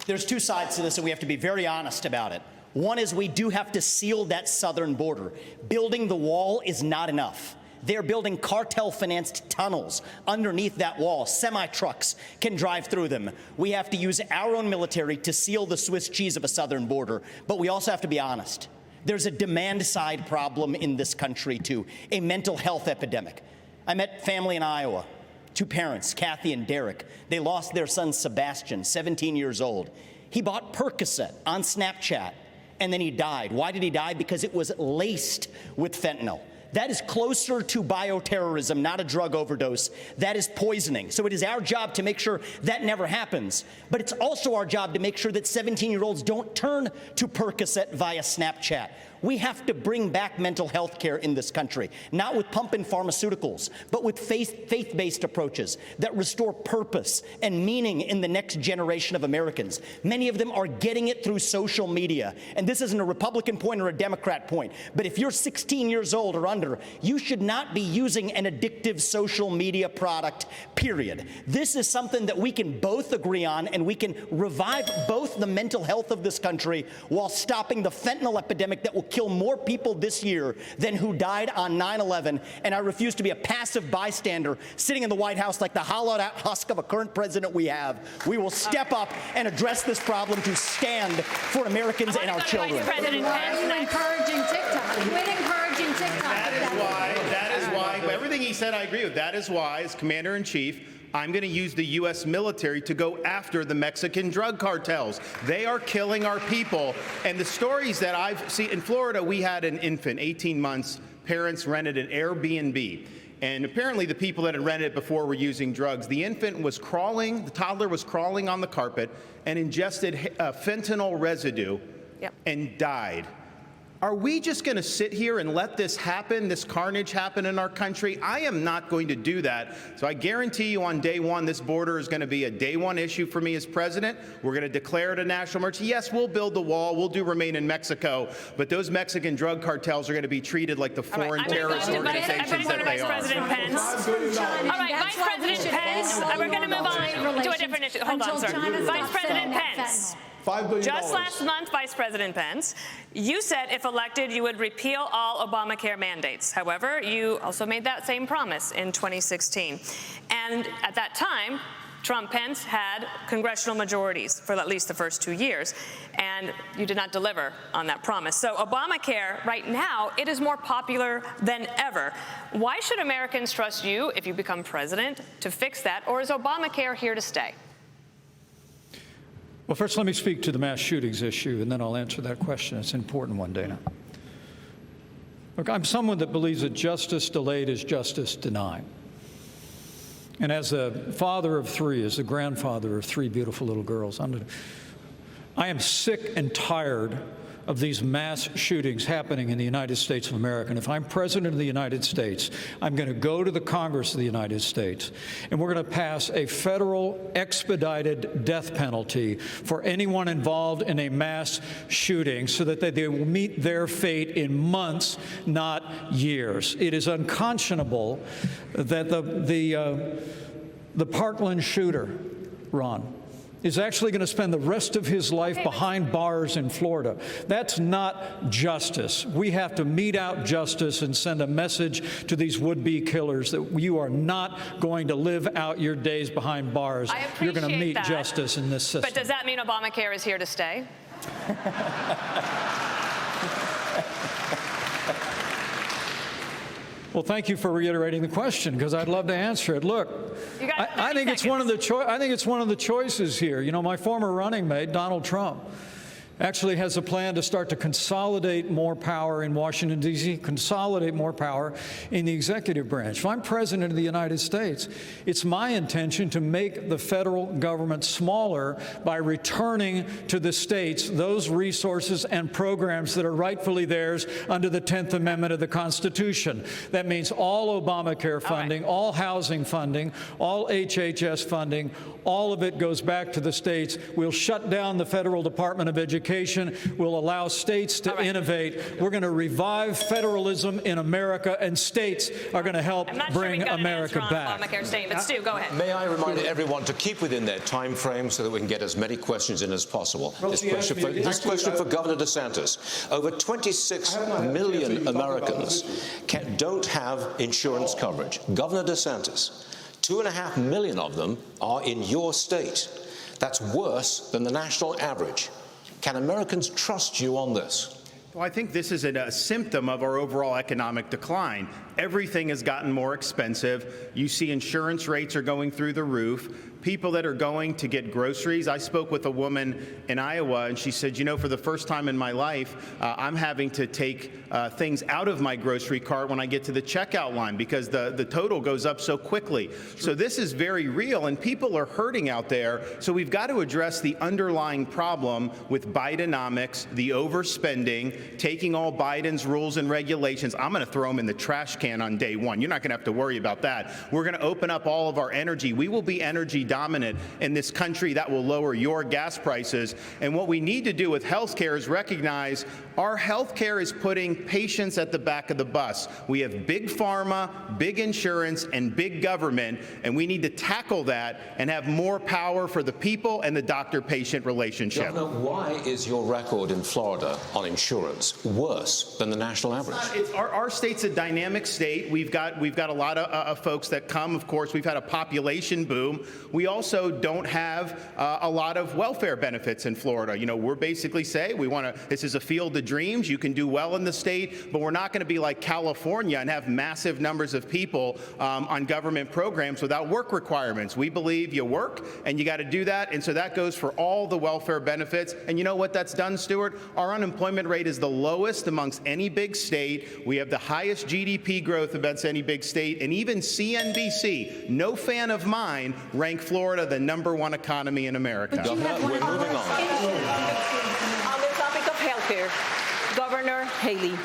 Speaker 12: There's two sides to this, and we have to be very honest about it. One is we do have to seal that southern border. Building the wall is not enough. They're building cartel-financed tunnels underneath that wall. Semi-trucks can drive through them. We have to use our own military to seal the Swiss cheese of a southern border. But we also have to be honest. There's a demand-side problem in this country, too, a mental health epidemic. I met family in Iowa, two parents, Kathy and Derek. They lost their son, Sebastian, 17 years old. He bought Percocet on Snapchat, and then he died. Why did he die? Because it was laced with fentanyl. That is closer to bioterrorism, not a drug overdose. That is poisoning. So it is our job to make sure that never happens. But it's also our job to make sure that 17-year-olds don't turn to Percocet via Snapchat. We have to bring back mental health care in this country, not with pump-in pharmaceuticals, but with faith-based approaches that restore purpose and meaning in the next generation of Americans. Many of them are getting it through social media. And this isn't a Republican point or a Democrat point, but if you're 16 years old or under, you should not be using an addictive social media product, period. This is something that we can both agree on, and we can revive both the mental health of this country while stopping the fentanyl epidemic that will kill more people this year than who died on 9/11, and I refuse to be a passive bystander sitting in the White House like the hollowed-out husk of a current president we have. We will step up and address this problem to stand for Americans and our children.
Speaker 8: Why are you encouraging TikTok? Quit encouraging TikTok.
Speaker 5: That is why, everything he said I agree with. That is why, as Commander-in-Chief, I'm going to use the U.S. military to go after the Mexican drug cartels. They are killing our people. And the stories that I've seen in Florida, we had an infant, 18 months. Parents rented an Airbnb. And apparently the people that had rented it before were using drugs. The infant was crawling, the toddler was crawling on the carpet and ingested fentanyl residue and died. Are we just going to sit here and let this happen, this carnage happen in our country? I am not going to do that. So I guarantee you on day one, this border is going to be a day one issue for me as president. We're going to declare it a national emergency. Yes, we'll build the wall. We'll do remain in Mexico. But those Mexican drug cartels are going to be treated like the foreign terrorist organizations that they are.
Speaker 11: President Pence. All right, Vice President Pence. We're going to move on to a different issue. Hold on, sir. Vice President Pence.
Speaker 7: $5 billion.
Speaker 11: Just last month, Vice President Pence, you said if elected, you would repeal all Obamacare mandates. However, you also made that same promise in 2016. And at that time, Trump-Pence had congressional majorities for at least the first 2 years, and you did not deliver on that promise. So Obamacare, right now, it is more popular than ever. Why should Americans trust you, if you become president, to fix that, or is Obamacare here to stay?
Speaker 6: Well, first, let me speak to the mass shootings issue, and then I'll answer that question. It's an important one, Dana. Look, I'm someone that believes that justice delayed is justice denied. And as a father of three, as a grandfather of three beautiful little girls, I am sick and tired of these mass shootings happening in the United States of America. And if I'm president of the United States, I'm going to go to the Congress of the United States, and we're going to pass a federal expedited death penalty for anyone involved in a mass shooting so that they will meet their fate in months, not years. It is unconscionable that the Parkland shooter, Ron, is actually going to spend the rest of his life behind bars in Florida. That's not justice. We have to mete out justice and send a message to these would-be killers that you are not going to live out your days behind bars. You're going to meet justice in this system.
Speaker 11: But does that mean Obamacare is here to stay?
Speaker 6: Well, thank you for reiterating the question, because I'd love to answer it. Look, I think it's one of the choices here. You know, my former running mate, Donald Trump, actually has a plan to start to consolidate more power in Washington, D.C., consolidate more power in the executive branch. If I'm president of the United States, it's my intention to make the federal government smaller by returning to the states those resources and programs that are rightfully theirs under the 10th Amendment of the Constitution. That means all Obamacare funding, all housing funding, all HHS funding, all of it goes back to the states. We'll shut down the Federal Department of Education education. We'll allow states to innovate. We're going to revive federalism in America, and states are going to help bring America back.
Speaker 11: Obamacare statement. Stu, go ahead.
Speaker 9: May I remind everyone to keep within their time frame so that we can get as many questions in as possible. This question for Governor DeSantis. Over 26 million Americans don't have insurance coverage. Governor DeSantis, 2.5 million of them are in your state. That's worse than the national average. Can Americans trust you on this?
Speaker 5: Well, I think this is a symptom of our overall economic decline. Everything has gotten more expensive. You see insurance rates are going through the roof. People that are going to get groceries. I spoke with a woman in Iowa, and she said, you know, for the first time in my life, I'm having to take things out of my grocery cart when I get to the checkout line because the total goes up so quickly. So this is very real, and people are hurting out there. So we've got to address the underlying problem with Bidenomics, the overspending, taking all Biden's rules and regulations. I'm going to throw them in the trash can on day one. You're not going to have to worry about that. We're going to open up all of our energy. We will be energy dominant in this country. That will lower your gas prices. And what we need to do with health care is recognize our health care is putting patients at the back of the bus. We have big pharma, big insurance, and big government, and we need to tackle that and have more power for the people and the doctor-patient relationship.
Speaker 9: Governor, why is your record in Florida on insurance worse than the national average?
Speaker 5: Our state's a dynamic state. We've got a lot of folks that come. Of course, we've had a population boom. We also don't have a lot of welfare benefits in Florida. You know, we're basically say this is a field of dreams. You can do well in the state, but we're not going to be like California and have massive numbers of people on government programs without work requirements. We believe you work and you got to do that. And so that goes for all the welfare benefits. And you know what that's done, Stuart? Our unemployment rate is the lowest amongst any big state. We have the highest GDP growth amongst any big state. And even CNBC, no fan of mine, ranked Florida the #1 economy in America.
Speaker 9: We're moving on.
Speaker 10: On the topic of healthcare, Governor Haley,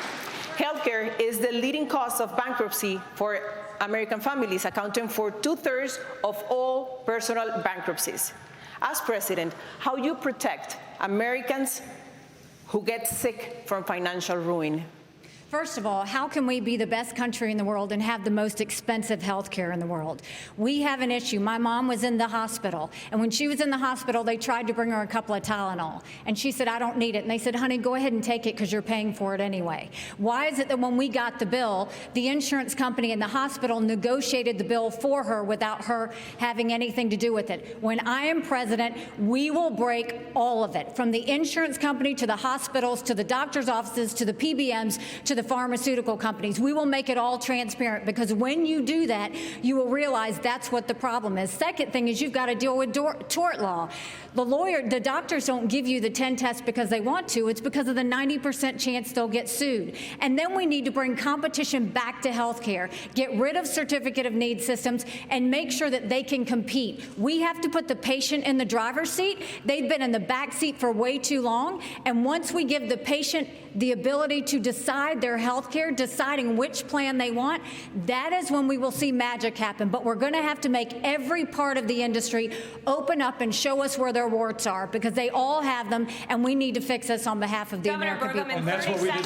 Speaker 10: healthcare is the leading cause of bankruptcy for American families, accounting for 2/3 of all personal bankruptcies. As president, how you protect Americans who get sick from financial ruin?
Speaker 8: First of all, how can we be the best country in the world and have the most expensive health care in the world? We have an issue. My mom was in the hospital, and when she was in the hospital, they tried to bring her a couple of Tylenol, and she said, I don't need it. And they said, honey, go ahead and take it because you're paying for it anyway. Why is it that when we got the bill, the insurance company and the hospital negotiated the bill for her without her having anything to do with it? When I am president, we will break all of it, from the insurance company to the hospitals to the doctor's offices to the PBMs to the pharmaceutical companies. We will make it all transparent, because when you do that, you will realize that's what the problem is. Second thing is you've got to deal with tort law. The doctors don't give you the 10 tests because they want to. It's because of the 90% chance they'll get sued. And then we need to bring competition back to health care, get rid of certificate of need systems, and make sure that they can compete. We have to put the patient in the driver's seat. They've been in the back seat for way too long. And once we give the patient the ability to decide their health care, deciding which plan they want, that is when we will see magic happen. But we're going to have to make every part of the industry open up and show us where their warts are, because they all have them, and we need to fix this on behalf of the American people.
Speaker 11: And that's what we did.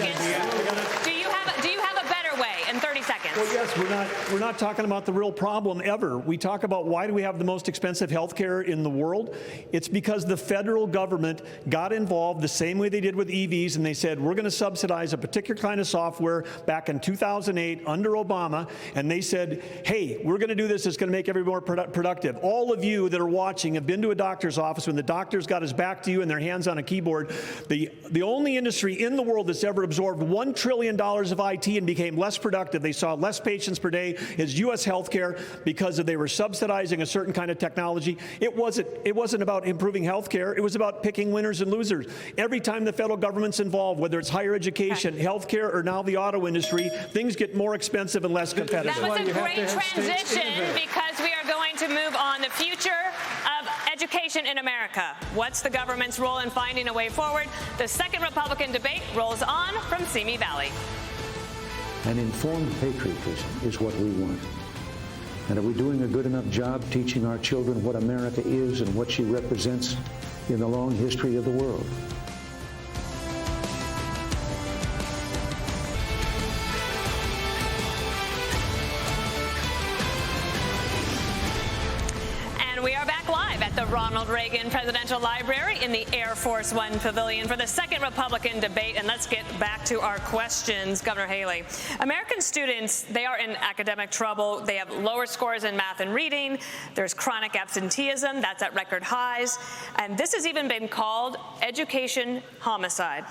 Speaker 11: Do you have a better way in 30 seconds?
Speaker 13: Well, yes, we're not talking about the real problem ever. We talk about why do we have the most expensive health care in the world? It's because the federal government got involved the same way they did with EVs, and they said, we're going to subsidize a particular kind of software back in 2008 under Obama, and they said, hey, we're going to do this. It's going to make everyone more productive. All of you that are watching have been to a doctor's office when the doctor's got his back to you and their hands on a keyboard. The only industry in the world that's ever absorbed $1 trillion of IT and became less productive, they saw less patients per day, is U.S. healthcare, because they were subsidizing a certain kind of technology. It wasn't about improving healthcare. It was about picking winners and losers. Every time the federal government's involved, whether it's higher education, healthcare, or now the auto industry, things get more expensive and less competitive.
Speaker 11: That was a great transition, because we are going to move on the future of education in America. What's the government's role in finding a way forward? The second Republican debate rolls on from Simi Valley.
Speaker 14: An informed patriotism is what we want. And are we doing a good enough job teaching our children what America is and what she represents in the long history of the world?
Speaker 11: And we are back live at the Ronald Reagan Presidential Library in the Air Force One Pavilion for the second Republican debate. And let's get back to our questions. Governor Haley, American students, they are in academic trouble. They have lower scores in math and reading. There's chronic absenteeism. That's at record highs. And this has even been called education homicide.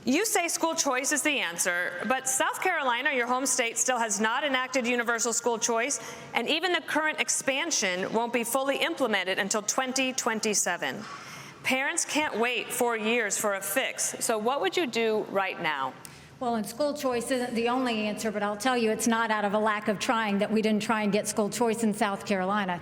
Speaker 11: You say school choice is the answer, but South Carolina, your home state, still has not enacted universal school choice, and even the current expansion won't be fully implemented until 2027. Parents can't wait 4 years for a fix. So what would you do right now?
Speaker 8: Well, and school choice isn't the only answer, but I'll tell you it's not out of a lack of trying that we didn't try and get school choice in South Carolina.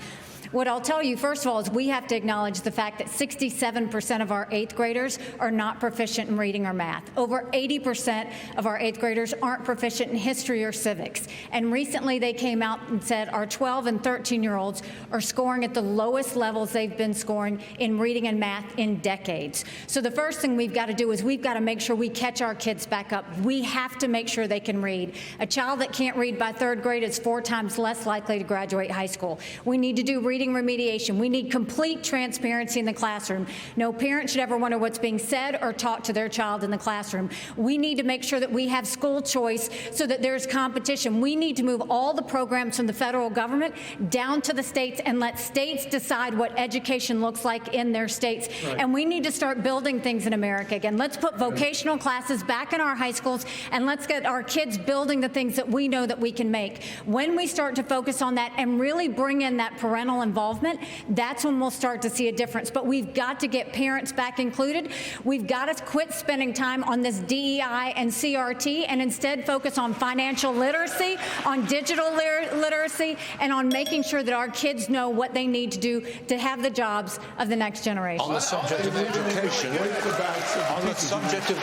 Speaker 8: What I'll tell you, first of all, is we have to acknowledge the fact that 67% of our 8th graders are not proficient in reading or math. Over 80% of our 8th graders aren't proficient in history or civics. And recently they came out and said our 12 and 13-year-olds are scoring at the lowest levels they've been scoring in reading and math in decades. So the first thing we've got to do is we've got to make sure we catch our kids back up. We have to make sure they can read. A child that can't read by 3rd grade is 4 times less likely to graduate high school. We need to do reading remediation. We need complete transparency in the classroom. No parent should ever wonder what's being said or taught to their child in the classroom. We need to make sure that we have school choice so that there's competition. We need to move all the programs from the federal government down to the states and let states decide what education looks like in their states. Right. And we need to start building things in America again. Let's put vocational classes back in our high schools, and let's get our kids building the things that we know that we can make. When we start to focus on that and really bring in that parental involvement, that's when we'll start to see a difference. But we've got to get parents back included. We've got to quit spending time on this DEI and CRT and instead focus on financial literacy, on digital literacy, and on making sure that our kids know what they need to do to have the jobs of the next generation.
Speaker 9: On the subject of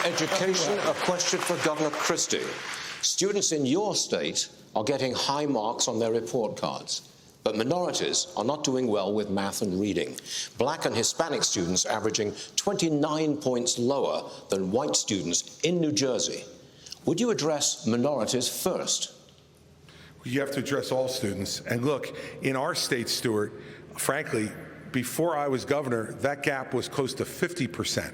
Speaker 9: education, a question for Governor Christie. Students in your state are getting high marks on their report cards, but minorities are not doing well with math and reading. Black and Hispanic students averaging 29 points lower than white students in New Jersey. Would you address minorities first?
Speaker 3: You have to address all students. And look, in our state, Stuart, frankly, before I was governor, that gap was close to 50%.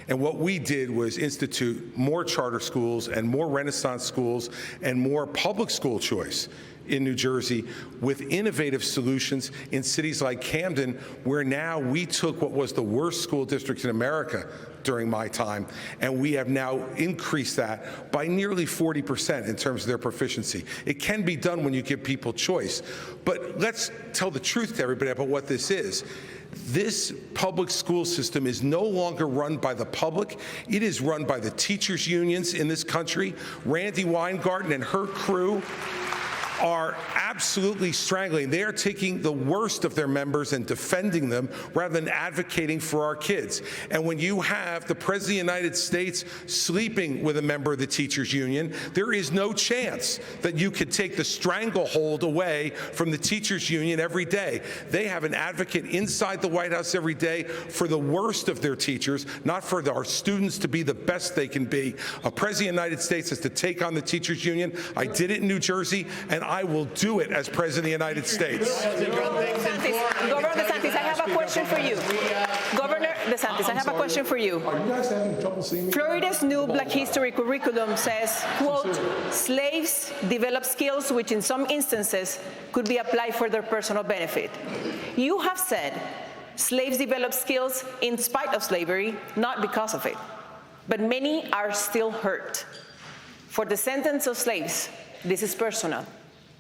Speaker 3: And what we did was institute more charter schools and more Renaissance schools and more public school choice in New Jersey with innovative solutions in cities like Camden, where now we took what was the worst school district in America during my time, and we have now increased that by nearly 40% in terms of their proficiency. It can be done when you give people choice. But let's tell the truth to everybody about what this is. This public school system is no longer run by the public. It is run by the teachers' unions in this country. Randy Weingarten and her crew are absolutely strangling. They are taking the worst of their members and defending them rather than advocating for our kids. And when you have the President of the United States sleeping with a member of the teachers union, there is no chance that you could take the stranglehold away from the teachers union every day. They have an advocate inside the White House every day for the worst of their teachers, not for our students to be the best they can be. A President of the United States has to take on the teachers union. I did it in New Jersey, and I will do it as President of the United States.
Speaker 10: Governor DeSantis, I have a question for you. Governor DeSantis, I have a question for you.
Speaker 7: Are you guys having trouble seeing me?
Speaker 10: Florida's new Black History curriculum says, quote, slaves develop skills which in some instances could be applied for their personal benefit. You have said slaves develop skills in spite of slavery, not because of it. But many are still hurt. For descendants of slaves, this is personal.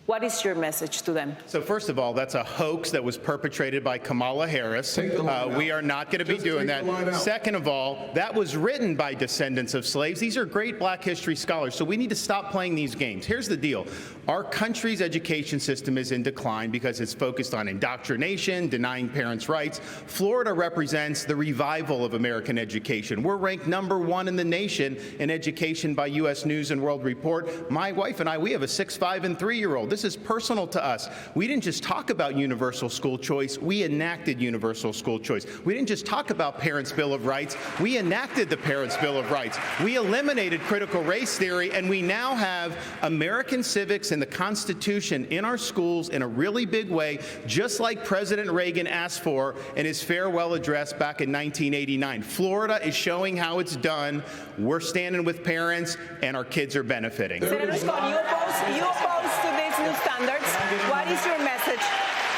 Speaker 10: What is your message to them?
Speaker 5: So first of all, that's a hoax that was perpetrated by Kamala Harris. We are not going to be doing that. Second of all, that was written by descendants of slaves. These are great Black history scholars, so we need to stop playing these games. Here's the deal. Our country's education system is in decline because it's focused on indoctrination, denying parents' rights. Florida represents the revival of American education. We're ranked #1 in the nation in education by U.S. News and World Report. My wife and I, we have a 6'5" and 3-year-old. This is personal to us. We didn't just talk about universal school choice, we enacted universal school choice. We didn't just talk about Parents' Bill of Rights, we enacted the Parents' Bill of Rights. We eliminated critical race theory, and we now have American civics and the Constitution in our schools in a really big way, just like President Reagan asked for in his farewell address back in 1989. Florida is showing how it's done. We're standing with parents, and our kids are benefiting.
Speaker 10: Senator Scott, you oppose to these new standards. What is your message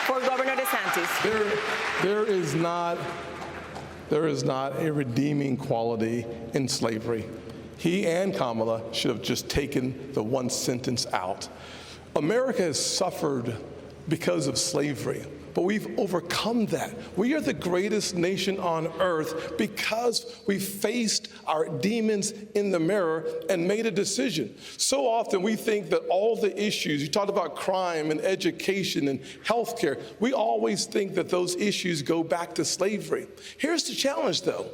Speaker 10: for Governor DeSantis?
Speaker 7: There is not a redeeming quality in slavery. He and Kamala should have just taken the one sentence out. America has suffered because of slavery, but we've overcome that. We are the greatest nation on earth because we faced our demons in the mirror and made a decision. So often we think that all the issues, you talked about crime and education and healthcare, we always think that those issues go back to slavery. Here's the challenge though.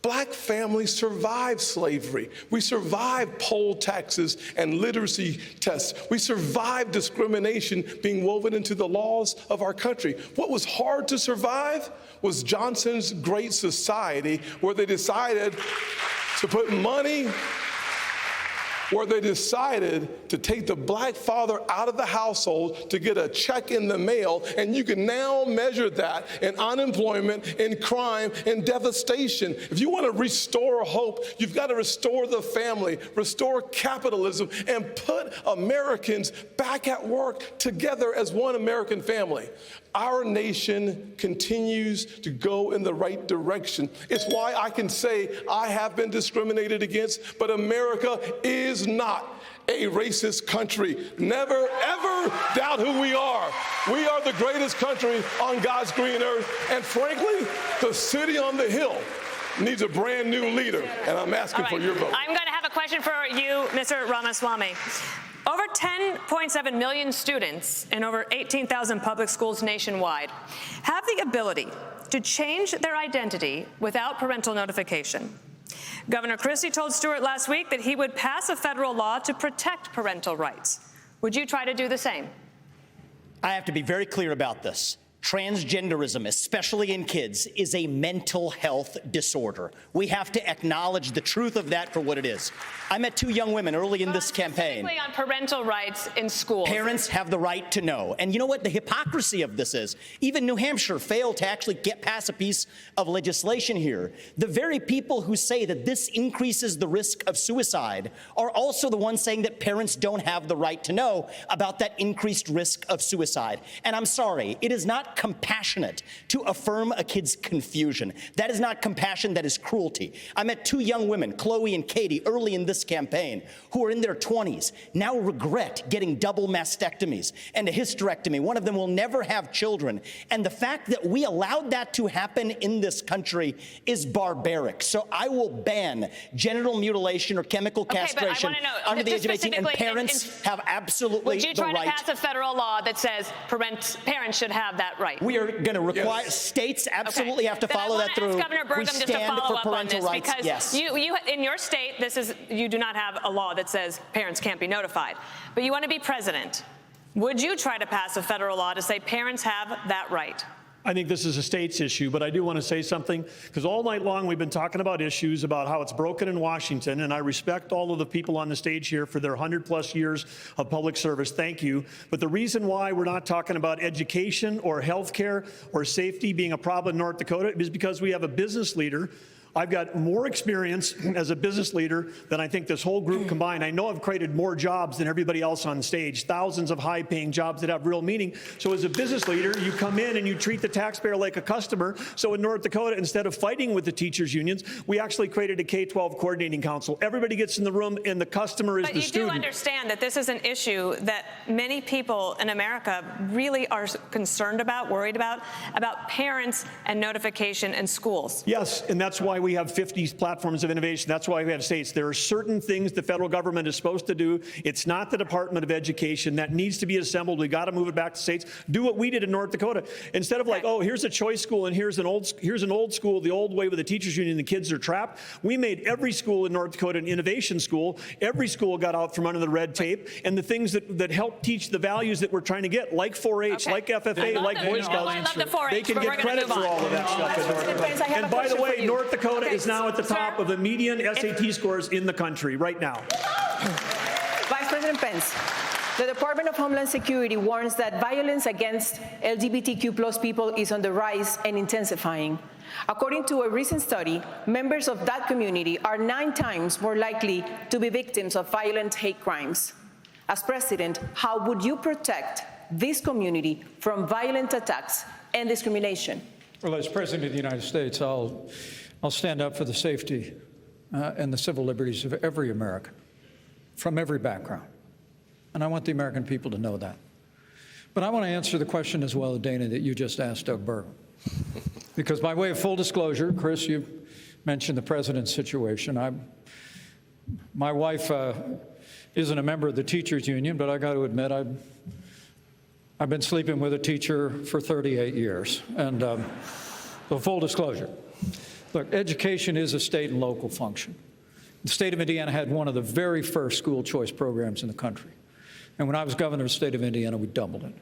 Speaker 7: Black families survived slavery. We survived poll taxes and literacy tests. We survived discrimination being woven into the laws of our country. What was hard to survive was Johnson's Great Society, where they decided to put money, where they decided to take the black father out of the household to get a check in the mail, and you can now measure that in unemployment, in crime, in devastation. If you want to restore hope, you've got to restore the family, restore capitalism, and put Americans back at work together as one American family. Our nation continues to go in the right direction. It's why I can say I have been discriminated against, but America is not a racist country. Never, ever doubt who we are. We are the greatest country on God's green earth, and frankly, the city on the hill needs a brand new leader, and I'm asking for your vote.
Speaker 11: I'm going to have a question for you, Mr. Ramaswamy. Over 10.7 million students in over 18,000 public schools nationwide have the ability to change their identity without parental notification. Governor Christie told Stewart last week that he would pass a federal law to protect parental rights. Would you try to do the same?
Speaker 12: I have to be very clear about this. Transgenderism, especially in kids, is a mental health disorder. We have to acknowledge the truth of that for what it is. I met two young women early in this campaign.
Speaker 11: Specifically on parental rights in schools.
Speaker 12: Parents have the right to know. And you know what the hypocrisy of this is? Even New Hampshire failed to actually get past a piece of legislation here. The very people who say that this increases the risk of suicide are also the ones saying that parents don't have the right to know about that increased risk of suicide. And I'm sorry, it is not compassionate to affirm a kid's confusion. That is not compassion, that is cruelty. I met two young women, Chloe and Katie, early in this campaign, who are in their 20s, now regret getting double mastectomies and a hysterectomy. One of them will never have children. And the fact that we allowed that to happen in this country is barbaric. So I will ban genital mutilation or chemical castration under the age of 18, and parents have absolutely the right.
Speaker 11: Would you try to pass a federal law that says parents should have that right?
Speaker 12: We are going to require states absolutely have to follow that through.
Speaker 11: Governor Burgum just to follow up on this, because
Speaker 12: yes.
Speaker 11: you in your state, you do not have a law that says parents can't be notified, but you want to be president. Would you try to pass a federal law to say parents have that right?
Speaker 13: I think this is a state's issue, but I do want to say something, because all night long we've been talking about issues about how it's broken in Washington, and I respect all of the people on the stage here for their 100+ years of public service. Thank you. But the reason why we're not talking about education or health care or safety being a problem in North Dakota is because we have a business leader. I've got more experience as a business leader than I think this whole group combined. I know I've created more jobs than everybody else on stage, thousands of high-paying jobs that have real meaning. So as a business leader, you come in and you treat the taxpayer like a customer. So in North Dakota, instead of fighting with the teachers' unions, we actually created a K-12 coordinating council. Everybody gets in the room, and the customer is the student.
Speaker 11: But you do understand that this is an issue that many people in America really are concerned about, worried about parents and notification in schools.
Speaker 13: Yes, and that's why we have 50 platforms of innovation. That's why we have states. There are certain things the federal government is supposed to do. It's not the Department of Education. That needs to be assembled. We got to move it back to states. Do what we did in North Dakota. Instead of like, oh, here's a choice school and here's an old school, the old way with the teachers union, the kids are trapped. We made every school in North Dakota an innovation school. Every school got out from under the red tape, and the things that help teach the values that we're trying to get, like 4-H, like FFA, like Boy Scouts, they can get credit for all of that stuff in North Dakota. And by the way, North Dakota is now at the top of the median SAT scores in the country right now.
Speaker 10: Vice President Pence, the Department of Homeland Security warns that violence against LGBTQ+ people is on the rise and intensifying. According to a recent study, members of that community are 9 times more likely to be victims of violent hate crimes. As president, how would you protect this community from violent attacks and discrimination?
Speaker 6: Well, as President of the United States, I'll stand up for the safety and the civil liberties of every American, from every background. And I want the American people to know that. But I want to answer the question as well, Dana, that you just asked Doug Burgum. Because by way of full disclosure, Chris, you mentioned the president's situation. My wife isn't a member of the teachers union, but I got to admit, I've been sleeping with a teacher for 38 years. And so full disclosure. Look, education is a state and local function. The state of Indiana had one of the very first school choice programs in the country. And when I was governor of the state of Indiana, we doubled it.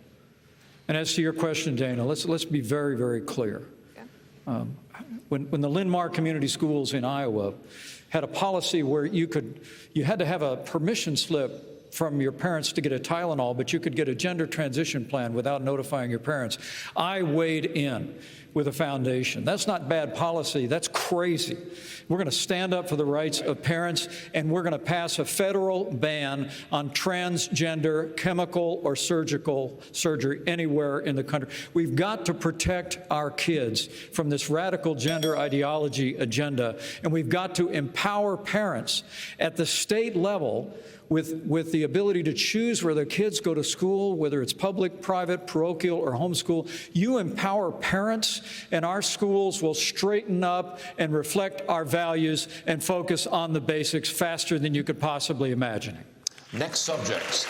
Speaker 6: And as to your question, Dana, let's be very, very clear. When the Linn-Mar Community Schools in Iowa had a policy where you had to have a permission slip from your parents to get a Tylenol, but you could get a gender transition plan without notifying your parents, I weighed in with a foundation. That's not bad policy. That's crazy. We're going to stand up for the rights of parents, and we're going to pass a federal ban on transgender chemical or surgical surgery anywhere in the country. We've got to protect our kids from this radical gender ideology agenda, and we've got to empower parents at the state level with the ability to choose where their kids go to school, whether it's public, private, parochial, or homeschool. You empower parents, and our schools will straighten up and reflect our values and focus on the basics faster than you could possibly imagine.
Speaker 9: Next subject.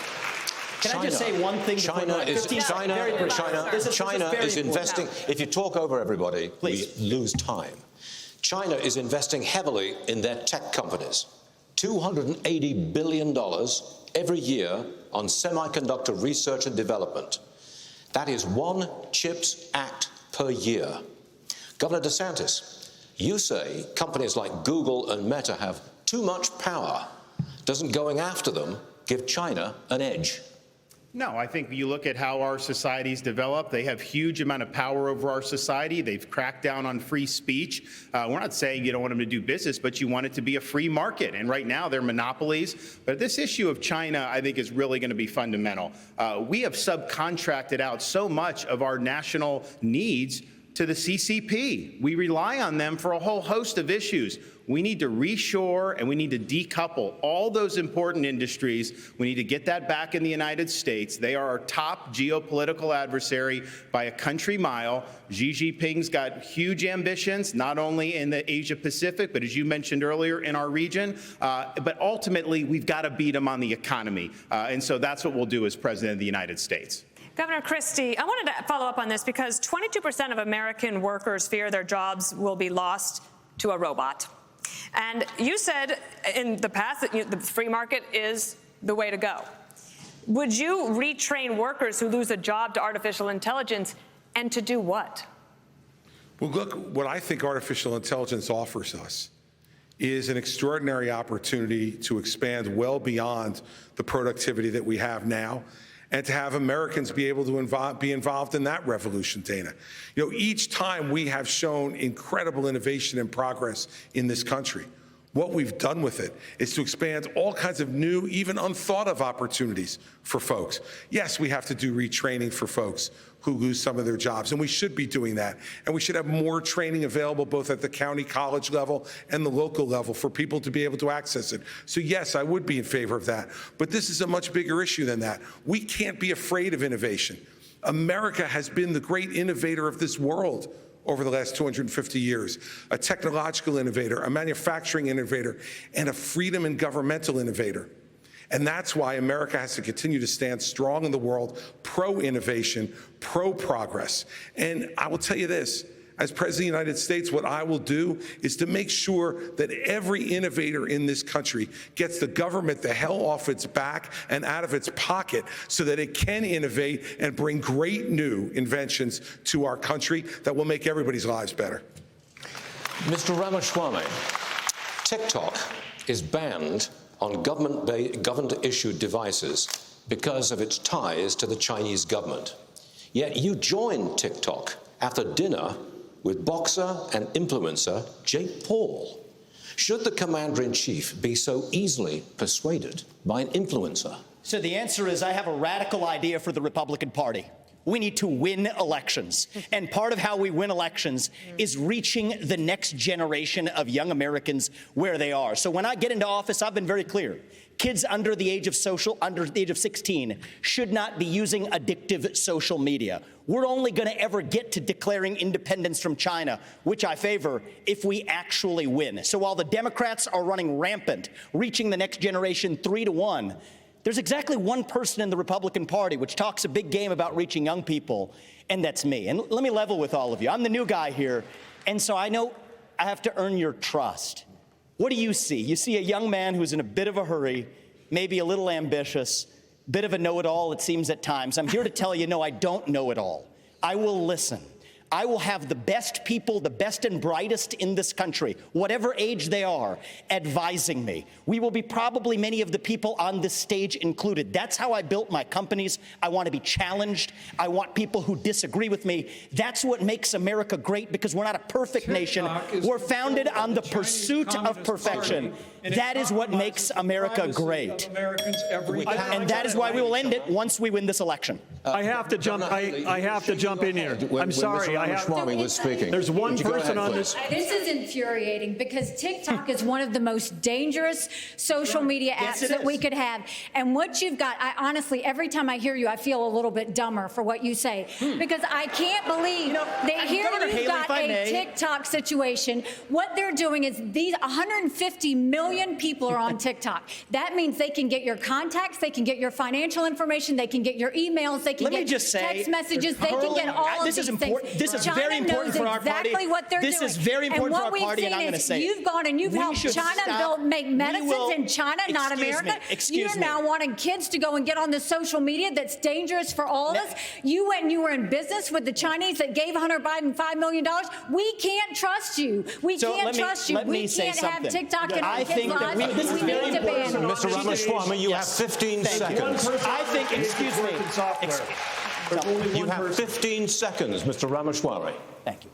Speaker 12: Can I just say one thing?
Speaker 9: China is investing. If you talk over everybody, please, we lose time. China is investing heavily in their tech companies. $280 billion every year on semiconductor research and development. That is 1 CHIPS Act per year. Governor DeSantis, you say companies like Google and Meta have too much power. Doesn't going after them give China an edge?
Speaker 5: No, I think you look at how our societies develop, they have huge amount of power over our society. They've cracked down on free speech. We're not saying you don't want them to do business, but you want it to be a free market. And right now they're monopolies. But this issue of China, I think, is really going to be fundamental. We have subcontracted out so much of our national needs to the CCP. We rely on them for a whole host of issues. We need to reshore and we need to decouple all those important industries. We need to get that back in the United States. They are our top geopolitical adversary by a country mile. Xi Jinping's got huge ambitions, not only in the Asia Pacific, but as you mentioned earlier, in our region. But ultimately, we've got to beat him on the economy. And so that's what we'll do as President of the United States.
Speaker 11: Governor Christie, I wanted to follow up on this because 22% of American workers fear their jobs will be lost to a robot. And you said in the past that the free market is the way to go. Would you retrain workers who lose a job to artificial intelligence, and to do what?
Speaker 3: Well, look, what I think artificial intelligence offers us is an extraordinary opportunity to expand well beyond the productivity that we have now, and to have Americans be able to be involved in that revolution, Dana. You know, each time we have shown incredible innovation and progress in this country. What we've done with it is to expand all kinds of new, even unthought of opportunities for folks. Yes, we have to do retraining for folks who lose some of their jobs, and we should be doing that. And we should have more training available both at the county college level and the local level for people to be able to access it. So yes, I would be in favor of that. But this is a much bigger issue than that. We can't be afraid of innovation. America has been the great innovator of this world over the last 250 years, a technological innovator, a manufacturing innovator, and a freedom and governmental innovator. And that's why America has to continue to stand strong in the world, pro-innovation, pro-progress. And I will tell you this, as President of the United States, what I will do is to make sure that every innovator in this country gets the government the hell off its back and out of its pocket so that it can innovate and bring great new inventions to our country that will make everybody's lives better.
Speaker 9: Mr. Ramaswamy, TikTok is banned on government-issued devices because of its ties to the Chinese government. Yet you joined TikTok after dinner with boxer and influencer Jake Paul. Should the commander-in-chief be so easily persuaded by an influencer?
Speaker 12: So the answer is I have a radical idea for the Republican Party. We need to win elections. And part of how we win elections is reaching the next generation of young Americans where they are. So when I get into office, I've been very clear. Kids under the age of 16 should not be using addictive social media. We're only going to ever get to declaring independence from China, which I favor, if we actually win. So while the Democrats are running rampant, reaching the next generation 3-1, there's exactly one person in the Republican Party which talks a big game about reaching young people, and that's me. And let me level with all of you. I'm the new guy here, and so I know I have to earn your trust. What do you see? You see a young man who's in a bit of a hurry, maybe a little ambitious, bit of a know-it-all, it seems at times. I'm here to tell you, no, I don't know it all. I will listen. I will have the best people, the best and brightest in this country, whatever age they are, advising me. We will be probably many of the people on this stage included. That's how I built my companies. I want to be challenged. I want people who disagree with me. That's what makes America great, because we're not a perfect nation. We're founded on the pursuit of perfection. That is what makes America great. And that is why we will end it once we win this election.
Speaker 13: I have to jump. I have to jump in here. I'm sorry.
Speaker 9: Ramaswamy was speaking.
Speaker 13: There's one person on this.
Speaker 8: This is infuriating because TikTok is one of the most dangerous social media apps that we could have. And what you've got, I honestly, every time I hear you, I feel a little bit dumber for what you say, because I can't believe that here you've got a TikTok situation. What they're doing is these 150 million people are on TikTok. That means they can get your contacts, they can get your financial information, they can get your emails, they can get text messages, they can get all of these things.
Speaker 12: This is very important for our party.
Speaker 8: Exactly what they're doing.
Speaker 12: This is very important for our party, and I'm going to say
Speaker 8: you've gone and you've helped China make medicines in China, not America. You're now wanting kids to go and get on the social media that's dangerous for all of us. You went and you were in business with the Chinese that gave Hunter Biden $5 million. We can't trust you. We can't trust you. We can't have TikTok in our kids' lives. We need to ban it.
Speaker 9: Mr. Ramaswamy, you have 15 seconds.
Speaker 12: I think, excuse me.
Speaker 9: You have 15 seconds, Mr. Ramaswamy.
Speaker 12: Thank you.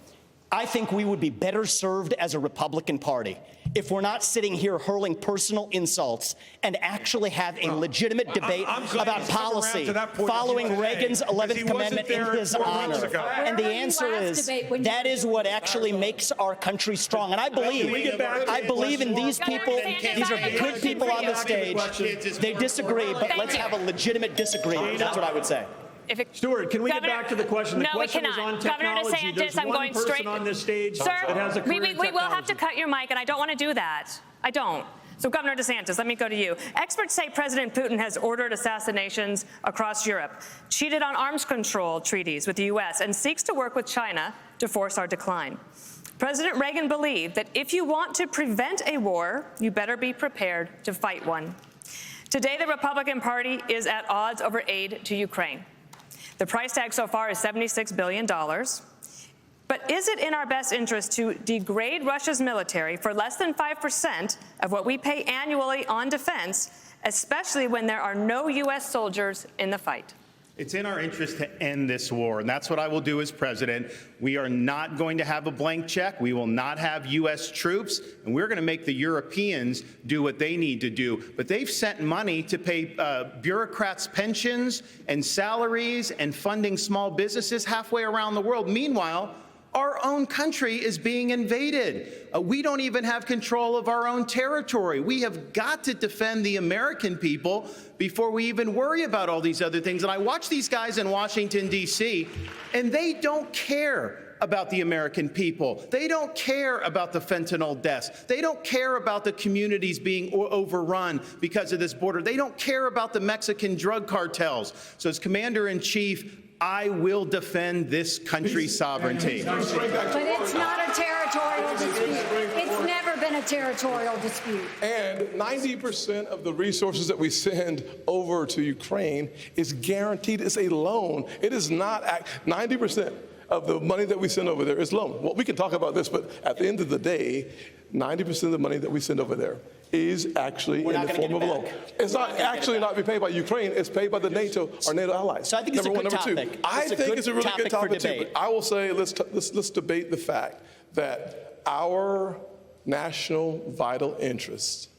Speaker 12: I think we would be better served as a Republican Party if we're not sitting here hurling personal insults and actually have a legitimate debate about policy following Reagan's 11th Commandment in his honor. And the answer is that is what actually makes our country strong. And I believe in these people. These are good people on the stage. They disagree, but let's have a legitimate disagreement. That's what I would say.
Speaker 13: Stuart, can we get back to the question?
Speaker 11: No, we cannot. Governor DeSantis, I'm going straight.
Speaker 13: On this stage,
Speaker 11: sir, we will have to cut your mic, and I don't want to do that. I don't. So, Governor DeSantis, let me go to you. Experts say President Putin has ordered assassinations across Europe, cheated on arms control treaties with the U.S., and seeks to work with China to force our decline. President Reagan believed that if you want to prevent a war, you better be prepared to fight one. Today, the Republican Party is at odds over aid to Ukraine. The price tag so far is $76 billion. But is it in our best interest to degrade Russia's military for less than 5% of what we pay annually on defense, especially when there are no U.S. soldiers in the fight?
Speaker 5: It's in our interest to end this war, and that's what I will do as president. We are not going to have a blank check. We will not have U.S. troops, and we're going to make the Europeans do what they need to do. But they've sent money to pay bureaucrats' pensions and salaries and funding small businesses halfway around the world. Meanwhile, our own country is being invaded. We don't even have control of our own territory. We have got to defend the American people before we even worry about all these other things. And I watch these guys in Washington, D.C., and they don't care. about the American people. They don't care about the fentanyl deaths. They don't care about the communities being overrun because of this border. They don't care about the Mexican drug cartels. So as Commander-in-Chief, I will defend this country's sovereignty.
Speaker 8: But it's not a territorial dispute. It's never been a territorial dispute.
Speaker 7: And 90% of the resources that we send over to Ukraine is guaranteed. It's a loan. It is not 90% of the money that we send over there is loan. Well, we can talk about this, but at the end of the day, 90% of the money that we send over there is actually in the form of a loan. It's not actually not be paid by Ukraine. It's paid by the NATO or NATO allies.
Speaker 12: So I think it's a good topic.
Speaker 7: I think it's a really good topic too. But I will say let's debate the fact that our national vital interest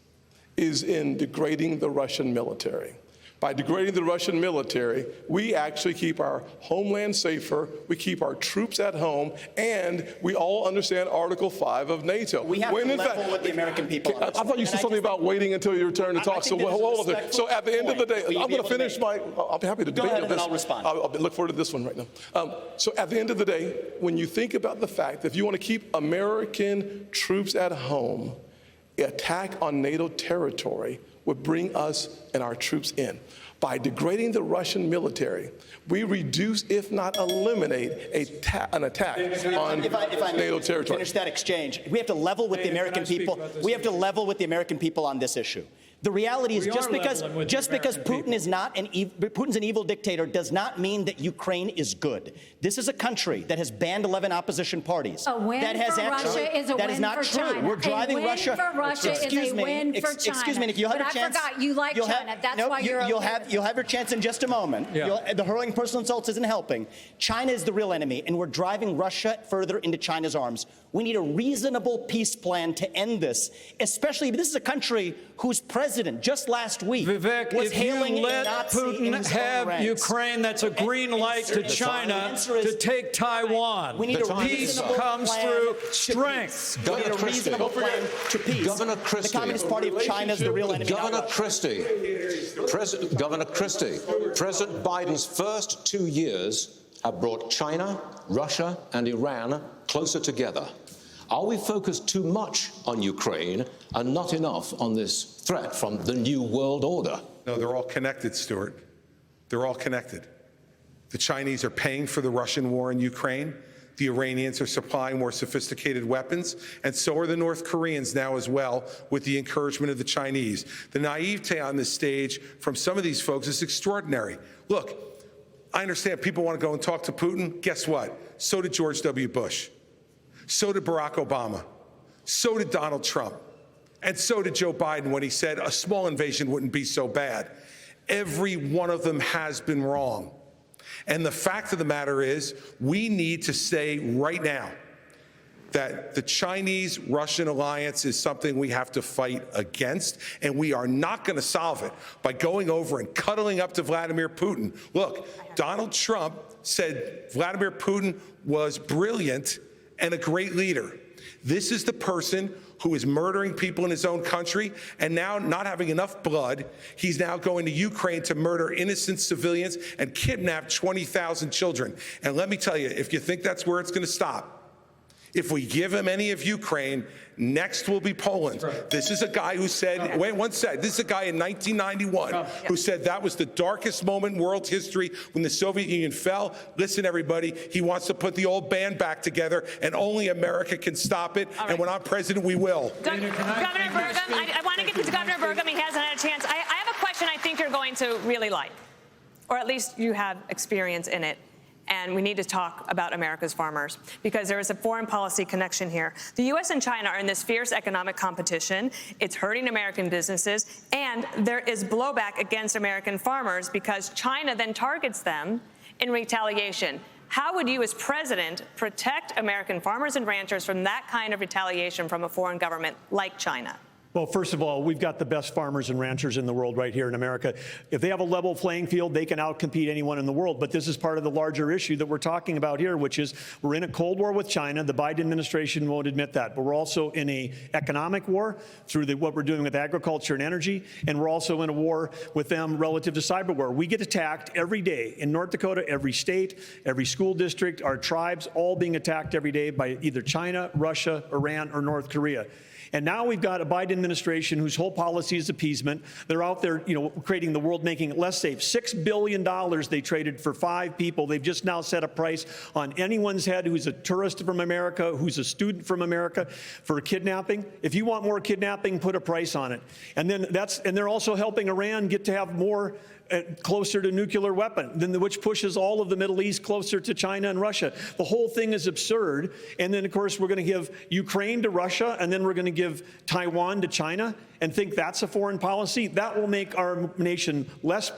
Speaker 7: is in degrading the Russian military. By degrading the Russian military, we actually keep our homeland safer, we keep our troops at home, and we all understand Article 5 of NATO.
Speaker 12: We have to level with the American people.
Speaker 7: I thought you said something about waiting until your turn to talk. Hold on. So at the end of the day, I'm going to finish I'll be happy to debate this.
Speaker 12: Go ahead and I'll respond.
Speaker 7: I'll look forward to this one right now. So at the end of the day, when you think about the fact that if you want to keep American troops at home, an attack on NATO territory would bring us and our troops in. By degrading the Russian military, we reduce, if not eliminate, an attack on NATO territory.
Speaker 12: Finish that exchange. We have to level with the American people. We have to level with the American people on this issue. The reality is just because Putin's an evil dictator does not mean that Ukraine is good. This is a country that has banned 11 opposition parties.
Speaker 8: A win
Speaker 12: that has
Speaker 8: for
Speaker 12: actually,
Speaker 8: Russia is a
Speaker 12: that
Speaker 8: win
Speaker 12: is not
Speaker 8: for
Speaker 12: true.
Speaker 8: China.
Speaker 12: We're driving
Speaker 8: a win
Speaker 12: Russia.
Speaker 8: For Russia
Speaker 12: excuse
Speaker 8: is a
Speaker 12: me,
Speaker 8: win for China.
Speaker 12: Excuse me, Nick, you'll have
Speaker 8: but
Speaker 12: your chance.
Speaker 8: I forgot you like China. That's why you're
Speaker 12: you'll have your chance in just a moment.
Speaker 6: Yeah.
Speaker 12: The hurling personal insults isn't helping. China is the real enemy, and we're driving Russia further into China's arms. We need a reasonable peace plan to end this, especially this is a country whose president just last week was hailing a Nazi in his own ranks.
Speaker 6: Ukraine, that's a green light to China to take Taiwan.
Speaker 12: We need a
Speaker 6: peace comes through strength.
Speaker 12: We need a reasonable plan to peace.
Speaker 9: Governor Christie.
Speaker 12: The Communist Party of China is the real enemy.
Speaker 9: Governor Christie. Governor Christie. President Biden's first 2 years have brought China, Russia, and Iran closer together. Are we focused too much on Ukraine and not enough on this threat from the New World Order?
Speaker 3: No, they're all connected, Stuart. They're all connected. The Chinese are paying for the Russian war in Ukraine. The Iranians are supplying more sophisticated weapons, and so are the North Koreans now as well, with the encouragement of the Chinese. The naivete on this stage from some of these folks is extraordinary. Look, I understand people want to go and talk to Putin. Guess what? So did George W. Bush. So did Barack Obama. So did Donald Trump. And so did Joe Biden when he said a small invasion wouldn't be so bad. Every one of them has been wrong. And the fact of the matter is, we need to say right now that the Chinese-Russian alliance is something we have to fight against, and we are not going to solve it by going over and cuddling up to Vladimir Putin. Look, Donald Trump said Vladimir Putin was brilliant and a great leader. This is the person who is murdering people in his own country, and now not having enough blood, he's now going to Ukraine to murder innocent civilians and kidnap 20,000 children. And let me tell you, if you think that's where it's going to stop, if we give him any of Ukraine, next will be Poland. This is a guy who said, this is a guy in 1991 who said that was the darkest moment in world history when the Soviet Union fell. Listen, everybody, he wants to put the old band back together, and only America can stop it. And when I'm president, we will.
Speaker 11: Governor Burgum, I want to get to Governor Burgum. He hasn't had a chance. I have a question I think you're going to really like, or at least you have experience in it. And we need to talk about America's farmers, because there is a foreign policy connection here. The U.S. and China are in this fierce economic competition. It's hurting American businesses, and there is blowback against American farmers because China then targets them in retaliation. How would you, as president, protect American farmers and ranchers from that kind of retaliation from a foreign government like China?
Speaker 13: Well, first of all, we've got the best farmers and ranchers in the world right here in America. If they have a level playing field, they can outcompete anyone in the world. But this is part of the larger issue that we're talking about here, which is we're in a Cold War with China. The Biden administration won't admit that. But we're also in an economic war through what we're doing with agriculture and energy. And we're also in a war with them relative to cyber war. We get attacked every day in North Dakota, every state, every school district, our tribes, all being attacked every day by either China, Russia, Iran, or North Korea. And now we've got a Biden administration whose whole policy is appeasement. They're out there, creating the world, making it less safe. $6 billion they traded for 5 people. They've just now set a price on anyone's head who's a tourist from America, who's a student from America, for kidnapping. If you want more kidnapping, put a price on it. And then they're also helping Iran get to have more closer to nuclear weapon, which pushes all of the Middle East closer to China and Russia. The whole thing is absurd. And then, of course, we're going to give Ukraine to Russia, and then we're going to give Taiwan to China, and think that's a foreign policy. That will make our nation less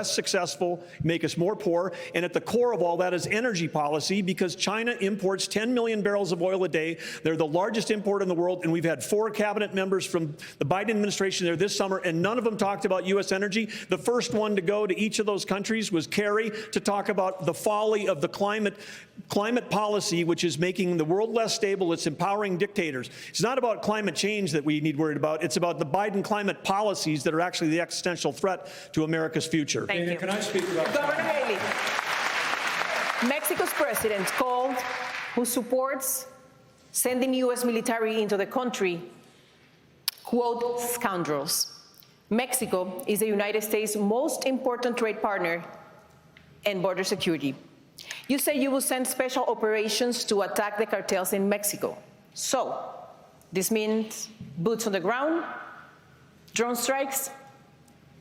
Speaker 13: successful, make us more poor. And at the core of all that is energy policy, because China imports 10 million barrels of oil a day. They're the largest importer in the world, and we've had 4 cabinet members from the Biden administration there this summer, and none of them talked about U.S. energy. The first one to go to each of those countries was Kerry, to talk about the folly of the climate policy, which is making the world less stable. It's empowering dictators. It's not about climate change that we need worried about. It's about the Biden climate policies that are actually the existential threat to America's future.
Speaker 11: Thank you.
Speaker 6: Can I speak about
Speaker 10: Governor Haley, Mexico's president called who supports sending U.S. military into the country, quote, scoundrels. Mexico is the United States' most important trade partner and border security. You say you will send special operations to attack the cartels in Mexico. So, this means boots on the ground, drone strikes?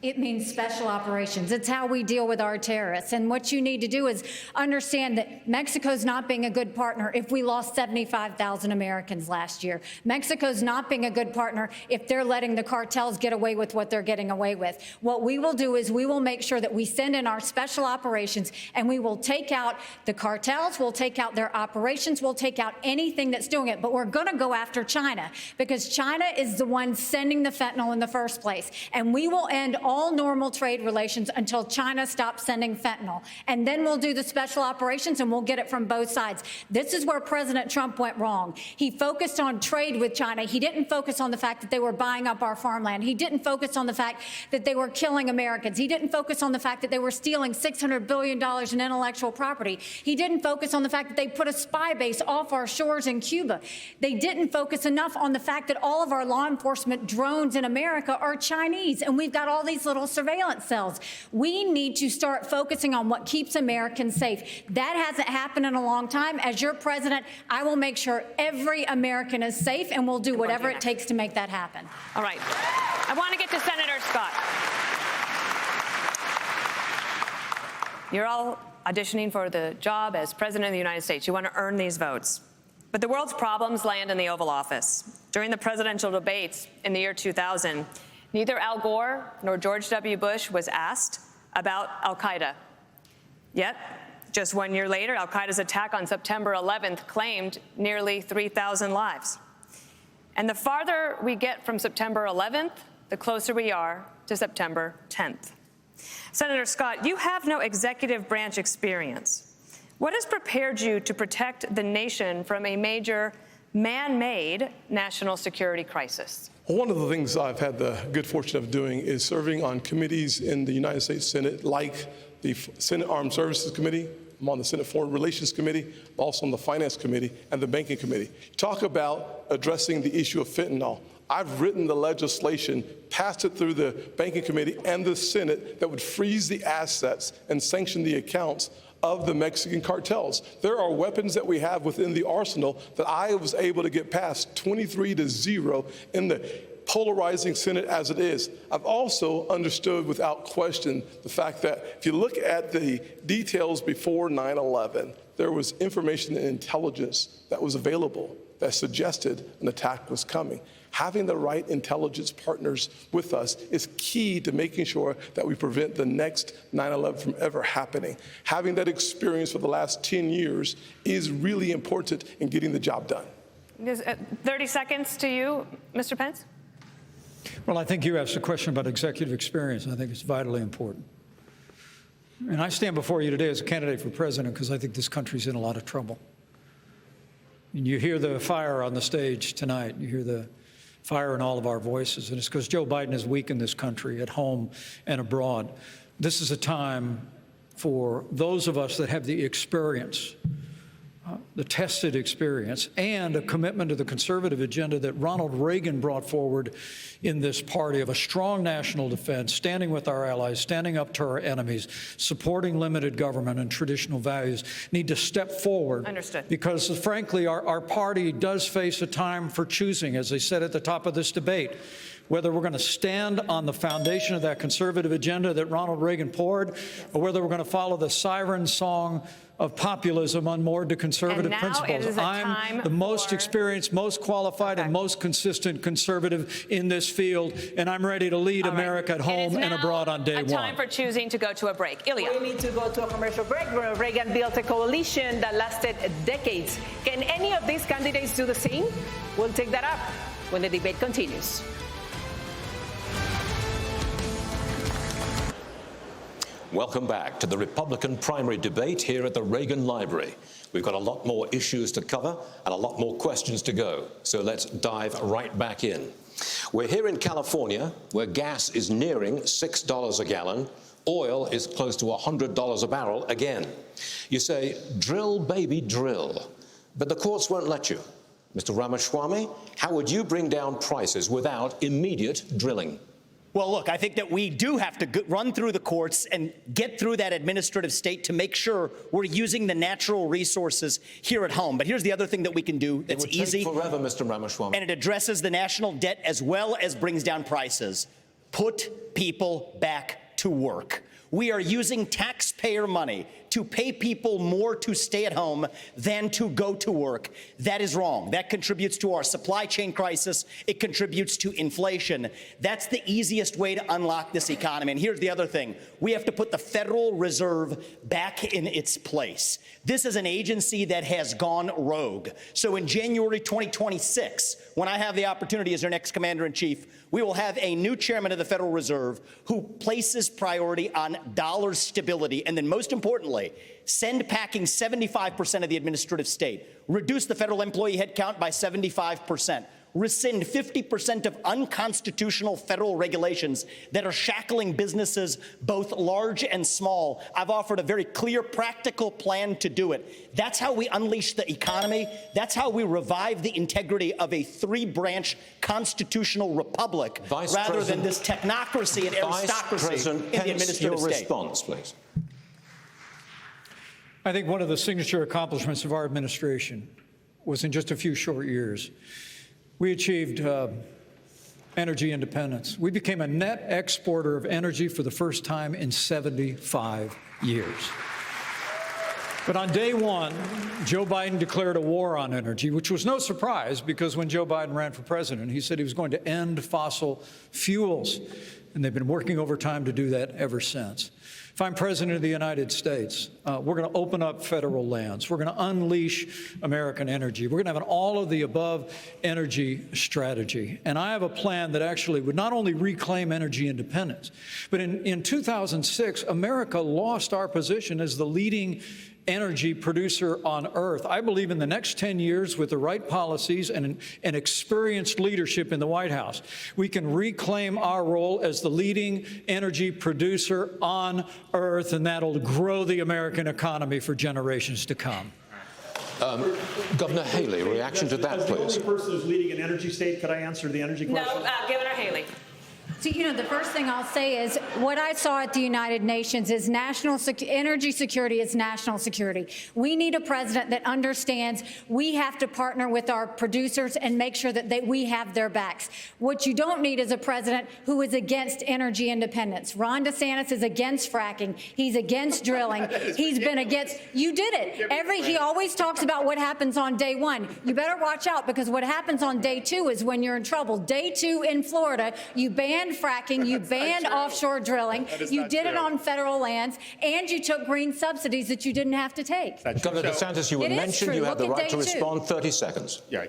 Speaker 8: It means special operations. It's how we deal with our terrorists. And what you need to do is understand that Mexico's not being a good partner if we lost 75,000 Americans last year. Mexico's not being a good partner if they're letting the cartels get away with what they're getting away with. What we will do is we will make sure that we send in our special operations, and we will take out the cartels, we'll take out their operations, we'll take out anything that's doing it. But we're going to go after China, because China is the one sending the fentanyl in the first place. And we will end all normal trade relations until China stops sending fentanyl. And then we'll do the special operations, and we'll get it from both sides. This is where President Trump went wrong. He focused on trade with China. He didn't focus on the fact that they were buying up our farmland. He didn't focus on the fact that they were killing Americans. He didn't focus on the fact that they were stealing $600 billion in intellectual property. He didn't focus on the fact that they put a spy base off our shores in Cuba. They didn't focus enough on the fact that all of our law enforcement drones in America are Chinese, and we've got all these little surveillance cells. We need to start focusing on what keeps Americans safe. That hasn't happened in a long time. As your president, I will make sure every American is safe, and we'll do whatever it takes to make that happen.
Speaker 11: All right. I want to get to Senator Scott. You're all auditioning for the job as President of the United States. You want to earn these votes. But the world's problems land in the Oval Office. During the presidential debates in the year 2000, neither Al Gore nor George W. Bush was asked about al-Qaeda. Yet, just 1 year later, al-Qaeda's attack on September 11th claimed nearly 3,000 lives. And the farther we get from September 11th, the closer we are to September 10th. Senator Scott, you have no executive branch experience. What has prepared you to protect the nation from a major man-made national security crisis?
Speaker 7: Well, one of the things I've had the good fortune of doing is serving on committees in the United States Senate, like the Senate Armed Services Committee. I'm on the Senate Foreign Relations Committee, also on the Finance Committee and the Banking Committee. Talk about addressing the issue of fentanyl. I've written the legislation, passed it through the Banking Committee and the Senate that would freeze the assets and sanction the accounts of the Mexican cartels. There are weapons that we have within the arsenal that I was able to get past 23-0 in the polarizing Senate as it is. I've also understood without question the fact that if you look at the details before 9/11, there was information and intelligence that was available that suggested an attack was coming. Having the right intelligence partners with us is key to making sure that we prevent the next 9/11 from ever happening. Having that experience for the last 10 years is really important in getting the job done.
Speaker 11: 30 seconds to you, Mr. Pence.
Speaker 6: Well, I think you asked a question about executive experience. I think it's vitally important. And I stand before you today as a candidate for president because I think this country's in a lot of trouble. And you hear the fire on the stage tonight. You hear the fire in all of our voices. And it's because Joe Biden has weakened this country at home and abroad. This is a time for those of us that have the experience, the tested experience, and a commitment to the conservative agenda that Ronald Reagan brought forward in this party of a strong national defense, standing with our allies, standing up to our enemies, supporting limited government and traditional values, need to step forward.
Speaker 11: Understood.
Speaker 6: Because, frankly, our party does face a time for choosing, as they said at the top of this debate, whether we're going to stand on the foundation of that conservative agenda that Ronald Reagan poured, or whether we're going to follow the siren song of populism unmoored to conservative principles. I'm the most experienced, most qualified, and most consistent conservative in this field, and I'm ready to lead America at home and abroad on day one.
Speaker 11: Time for choosing to go to a break. Ilya.
Speaker 10: We need to go to a commercial break. Reagan built a coalition that lasted decades. Can any of these candidates do the same? We'll take that up when the debate continues.
Speaker 9: Welcome back to the Republican primary debate here at the Reagan Library. We've got a lot more issues to cover and a lot more questions to go, so let's dive right back in. We're here in California, where gas is nearing $6 a gallon. Oil is close to $100 a barrel again. You say, drill, baby, drill. But the courts won't let you. Mr. Ramaswamy, how would you bring down prices without immediate drilling?
Speaker 12: Well, look, I think that we do have to run through the courts and get through that administrative state to make sure we're using the natural resources here at home. But here's the other thing that we can do that's easy.
Speaker 9: It would take forever, Mr. Ramaswamy.
Speaker 12: And it addresses the national debt as well as brings down prices. Put people back to work. We are using taxpayer money to pay people more to stay at home than to go to work. That is wrong. That contributes to our supply chain crisis. It contributes to inflation. That's the easiest way to unlock this economy. And here's the other thing. We have to put the Federal Reserve back in its place. This is an agency that has gone rogue. So in January 2026, when I have the opportunity as our next commander-in-chief, we will have a new chairman of the Federal Reserve who places priority on dollar stability, and then most importantly, send packing 75% of the administrative state, reduce the federal employee headcount by 75%, rescind 50% of unconstitutional federal regulations that are shackling businesses, both large and small. I've offered a very clear, practical plan to do it. That's how we unleash the economy. That's how we revive the integrity of a three-branch constitutional republic rather than this technocracy and aristocracy in the administrative state.
Speaker 9: Response, please.
Speaker 6: I think one of the signature accomplishments of our administration was in just a few short years, we achieved energy independence. We became a net exporter of energy for the first time in 75 years. But on day one, Joe Biden declared a war on energy, which was no surprise because when Joe Biden ran for president, he said he was going to end fossil fuels. And they've been working overtime to do that ever since. If I'm president of the United States, we're going to open up federal lands. We're going to unleash American energy. We're going to have an all-of-the-above energy strategy. And I have a plan that actually would not only reclaim energy independence, but in 2006, America lost our position as the leading energy producer on Earth. I believe in the next 10 years, with the right policies and experienced leadership in the White House, we can reclaim our role as the leading energy producer on Earth, and that'll grow the American economy for generations to come.
Speaker 9: Governor Haley, reaction to that, please.
Speaker 13: As the only person who's leading an energy state, could I answer the energy question?
Speaker 11: No, Governor Haley.
Speaker 8: So, the first thing I'll say is what I saw at the United Nations is energy security is national security. We need a president that understands we have to partner with our producers and make sure that we have their backs. What you don't need is a president who is against energy independence. Ron DeSantis is against fracking. He's against drilling. He's been against. You did it. He always talks about what happens on day one. You better watch out, because what happens on day two is when you're in trouble. Day two in Florida, you banned fracking, you banned offshore drilling, you did it on federal lands, and you took green subsidies that you didn't have to take.
Speaker 9: Governor DeSantis, you were mentioned. You have the right to respond. 30 seconds.
Speaker 5: Yeah.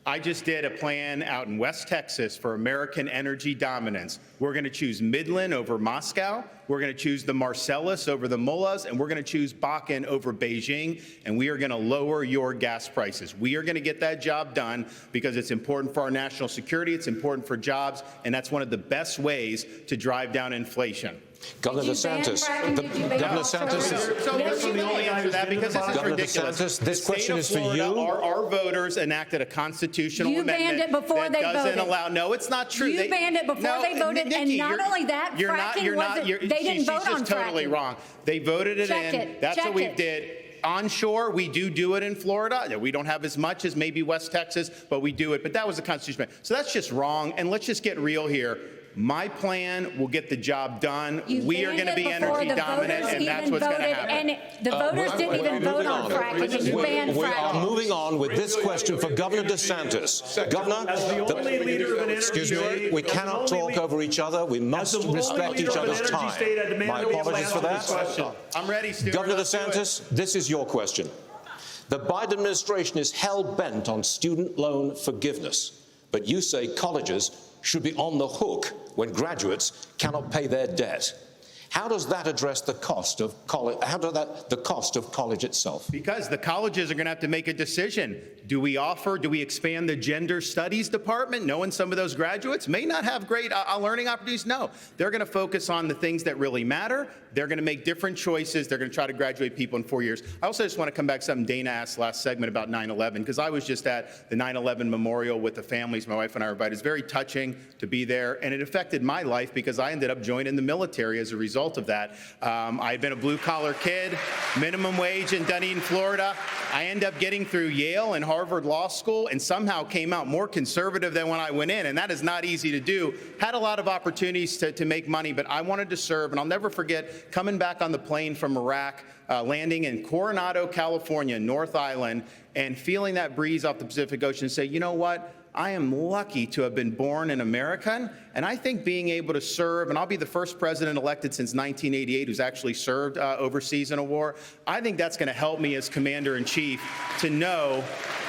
Speaker 5: I just did a plan out in West Texas for American energy dominance. We're going to choose Midland over Moscow. We're going to choose the Marcellus over the Mullahs, and we're going to choose Bakken over Beijing, and we are going to lower your gas prices. We are going to get that job done because it's important for our national security, it's important for jobs, and that's one of the best ways to drive down inflation.
Speaker 9: Governor DeSantis, Governor DeSantis,
Speaker 5: so here's the only answer to that because this is ridiculous.
Speaker 9: DeSantis, this question is for you.
Speaker 5: Our voters enacted a constitutional amendment
Speaker 8: banned it before they
Speaker 5: doesn't
Speaker 8: voted.
Speaker 5: allow. No, it's not true.
Speaker 8: You banned it before they voted,
Speaker 5: Nikki,
Speaker 8: and not only that, fracking wasn't. They didn't vote on fracking.
Speaker 5: She's just totally wrong. They voted it
Speaker 8: Check
Speaker 5: in.
Speaker 8: it.
Speaker 5: That's
Speaker 8: Check
Speaker 5: what we
Speaker 8: it.
Speaker 5: did. Onshore, we do it in Florida. We don't have as much as maybe West Texas, but we do it. But that was the Constitution. So that's just wrong. And let's just get real here. My plan will get the job done. We are going to be energy dominant, and that's what's going to happen.
Speaker 8: And the voters didn't even vote on fracking, and you banned
Speaker 9: We
Speaker 8: fracking.
Speaker 9: are moving on with this question for Governor DeSantis. Governor, excuse me, we cannot talk over each other. We must respect each other's time. My apologies for that.
Speaker 5: I'm ready, Stuart.
Speaker 9: Governor DeSantis, this is your question. The Biden administration is hell-bent on student loan forgiveness, but you say colleges should be on the hook when graduates cannot pay their debt. How does that address the cost of college? The cost of college itself?
Speaker 5: Because the colleges are going to have to make a decision. Do we expand the gender studies department, knowing some of those graduates may not have great learning opportunities? No, they're going to focus on the things that really matter. They're going to make different choices. They're going to try to graduate people in 4 years. I also just want to come back to something Dana asked last segment about 9/11, because I was just at the 9/11 memorial with the families. My wife and I were invited. It's very touching to be there, and it affected my life because I ended up joining the military as a result of that. I had been a blue-collar kid, minimum wage in Dunedin, Florida. I ended up getting through Yale and Harvard Law School and somehow came out more conservative than when I went in, and that is not easy to do. Had a lot of opportunities to make money, but I wanted to serve, and I'll never forget coming back on the plane from Iraq, landing in Coronado, California, North Island, and feeling that breeze off the Pacific Ocean and say, you know what? I am lucky to have been born an American, and I think being able to serve, and I'll be the first president elected since 1988 who's actually served overseas in a war, I think that's going to help me as commander-in-chief to know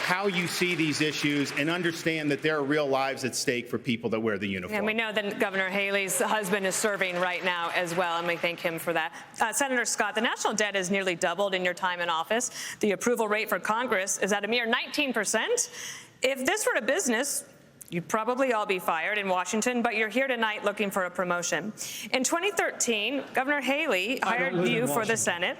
Speaker 5: how you see these issues and understand that there are real lives at stake for people that wear the uniform.
Speaker 11: And we know that Governor Haley's husband is serving right now as well, and we thank him for that. Senator Scott, the national debt has nearly doubled in your time in office. The approval rate for Congress is at a mere 19%. If this were a business, you'd probably all be fired in Washington, but you're here tonight looking for a promotion. In 2013, Governor Haley hired you for the Senate.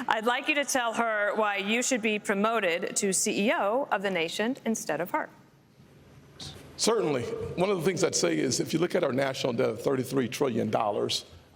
Speaker 11: I'd like you to tell her why you should be promoted to CEO of the nation instead of her.
Speaker 7: Certainly. One of the things I'd say is if you look at our national debt of $33 trillion,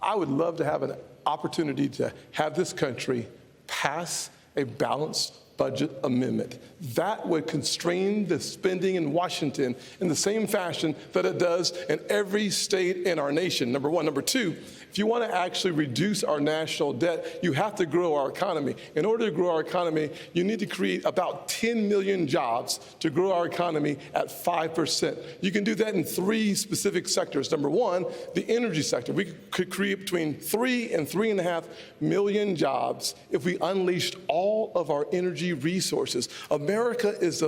Speaker 7: I would love to have an opportunity to have this country pass a balanced budget amendment. That would constrain the spending in Washington in the same fashion that it does in every state in our nation, number one. Number two, if you want to actually reduce our national debt, you have to grow our economy. In order to grow our economy, you need to create about 10 million jobs to grow our economy at 5%. You can do that in three specific sectors. Number one, the energy sector. We could create between 3 and 3.5 million jobs if we unleashed all of our energy resources. America is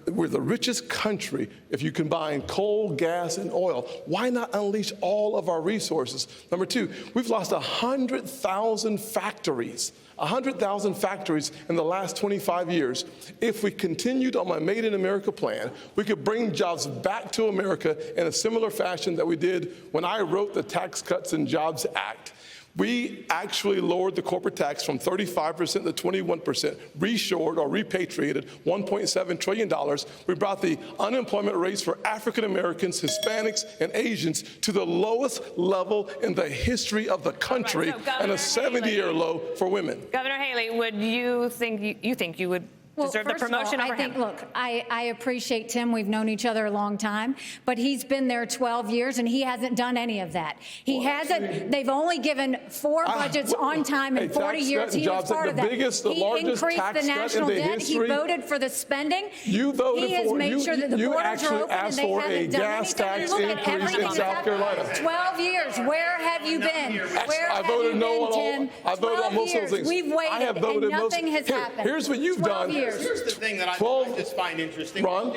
Speaker 7: we're the richest country if you combine coal, gas, and oil. Why not unleash all of our resources? Number two, we've lost 100,000 factories. 100,000 factories in the last 25 years. If we continued on my Made in America plan, we could bring jobs back to America in a similar fashion that we did when I wrote the Tax Cuts and Jobs Act. We actually lowered the corporate tax from 35% to 21%, reshored or repatriated $1.7 trillion. We brought the unemployment rates for African Americans, Hispanics, and Asians to the lowest level in the history of the country, and a 70-year low for women.
Speaker 11: Governor Haley, would you think you would deserve the promotion over him?
Speaker 8: Look, I appreciate Tim. We've known each other a long time, but he's been there 12 years and he hasn't done any of that. He hasn't. They've only given 4 budgets on time in 40 years. He was part of that. He increased the national debt. He voted for the spending.
Speaker 7: You voted
Speaker 8: he has made sure that the borders are open and they haven't done anything. Look at everything
Speaker 7: in South Carolina.
Speaker 8: 12 years. Where have you been? Where have you been, Tim?
Speaker 7: I voted on most of those things.
Speaker 8: We've waited and nothing has happened.
Speaker 7: Here's what you've done.
Speaker 5: Here's the thing that I just find interesting.
Speaker 7: Ron,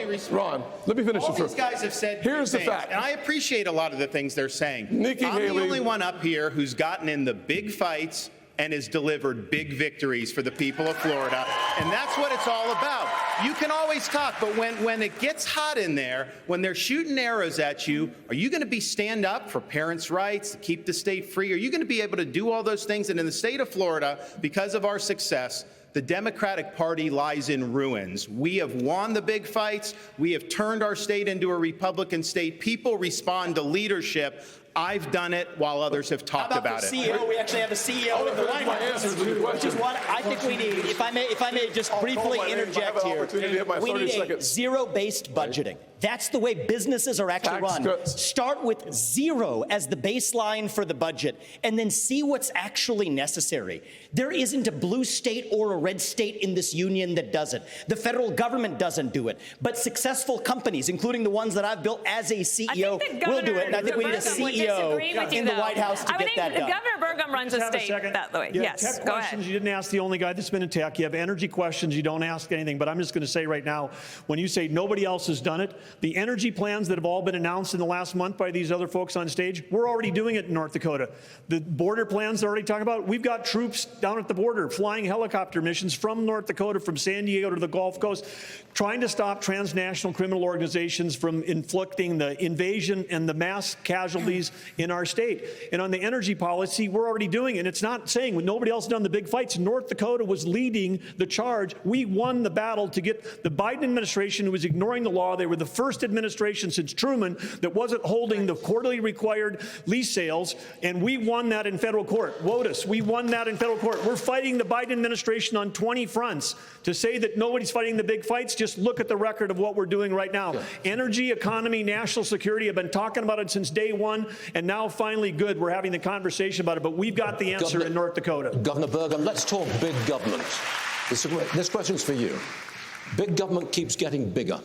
Speaker 7: let me finish
Speaker 5: All
Speaker 7: this.
Speaker 5: these guys have said
Speaker 7: Here's the
Speaker 5: things,
Speaker 7: fact.
Speaker 5: and I appreciate a lot of the things they're saying.
Speaker 7: Nikki
Speaker 5: I'm
Speaker 7: Haley.
Speaker 5: the only one up here who's gotten in the big fights and has delivered big victories for the people of Florida. And that's what it's all about. You can always talk, but when it gets hot in there, when they're shooting arrows at you, are you going to stand up for parents' rights, to keep the state free? Are you going to be able to do all those things? And in the state of Florida, because of our success, the Democratic Party lies in ruins. We have won the big fights. We have turned our state into a Republican state. People respond to leadership. I've done it while others have talked about it.
Speaker 12: CEO, we actually have a CEO in the White House, which is what I think we need. If I may just briefly interject here, we need a zero-based budgeting. That's the way businesses are actually run. Start with zero as the baseline for the budget, and then see what's actually necessary. There isn't a blue state or a red state in this union that does it. The federal government doesn't do it. But successful companies, including the ones that I've built as a CEO, will do it. And I think we need a CEO in the White House to get that done.
Speaker 11: Governor Burgum runs a state that way.
Speaker 13: Yeah,
Speaker 11: yes,
Speaker 13: tech
Speaker 11: go
Speaker 13: questions,
Speaker 11: ahead.
Speaker 13: you didn't ask the only guy that's been in tech. You have energy questions, you don't ask anything. But I'm just going to say right now, when you say nobody else has done it, the energy plans that have all been announced in the last month by these other folks on stage, we're already doing it in North Dakota. The border plans they're already talking about, we've got troops down at the border flying helicopter missions from North Dakota, from San Diego to the Gulf Coast, trying to stop transnational criminal organizations from inflicting the invasion and the mass casualties in our state. And on the energy policy, we're already doing it. And it's not saying when nobody else done the big fights. North Dakota was leading the charge. We won the battle to get the Biden administration, who was ignoring the law. They were the first administration since Truman that wasn't holding the quarterly required lease sales, and we won that in federal court. WOTUS, we won that in federal court. We're fighting the Biden administration on 20 fronts. To say that nobody's fighting the big fights, just look at the record of what we're doing right now. Energy, economy, national security, have been talking about it since day one, and now finally, good, we're having the conversation about it, but we've got the answer in North Dakota.
Speaker 9: Governor Burgum, let's talk big government. This question's for you. Big government keeps getting bigger.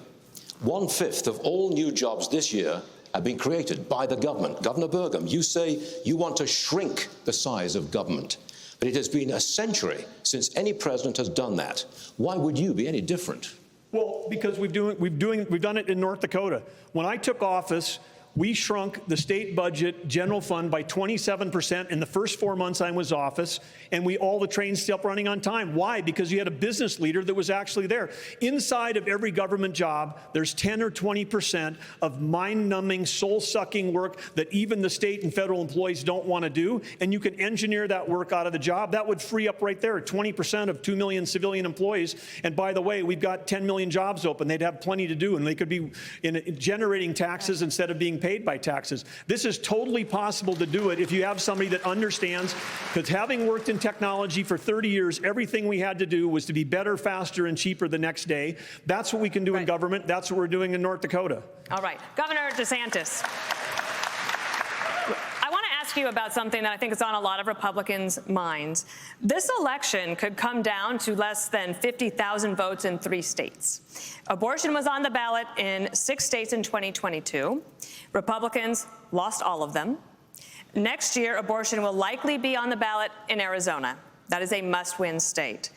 Speaker 9: 1/5 of all new jobs this year have been created by the government. Governor Burgum, you say you want to shrink the size of government, but it has been a century since any president has done that. Why would you be any different?
Speaker 13: Well, because we've done it in North Dakota. When I took office, we shrunk the state budget general fund by 27% in the first 4 months I was in office, and all the trains still running on time. Why? Because you had a business leader that was actually there. Inside of every government job, there's 10 or 20% of mind-numbing, soul-sucking work that even the state and federal employees don't want to do, and you can engineer that work out of the job. That would free up right there 20% of 2 million civilian employees. And by the way, we've got 10 million jobs open. They'd have plenty to do, and they could be generating taxes instead of being paid by taxes. This is totally possible to do it if you have somebody that understands, because having worked in technology for 30 years, everything we had to do was to be better, faster, and cheaper the next day. That's what we can do in government. That's what we're doing in North Dakota.
Speaker 11: All right. Governor DeSantis, I want to ask you about something that I think is on a lot of Republicans' minds. This election could come down to less than 50,000 votes in 3 states. Abortion was on the ballot in 6 states in 2022. Republicans lost all of them. Next year, abortion will likely be on the ballot in Arizona. That is a must-win state.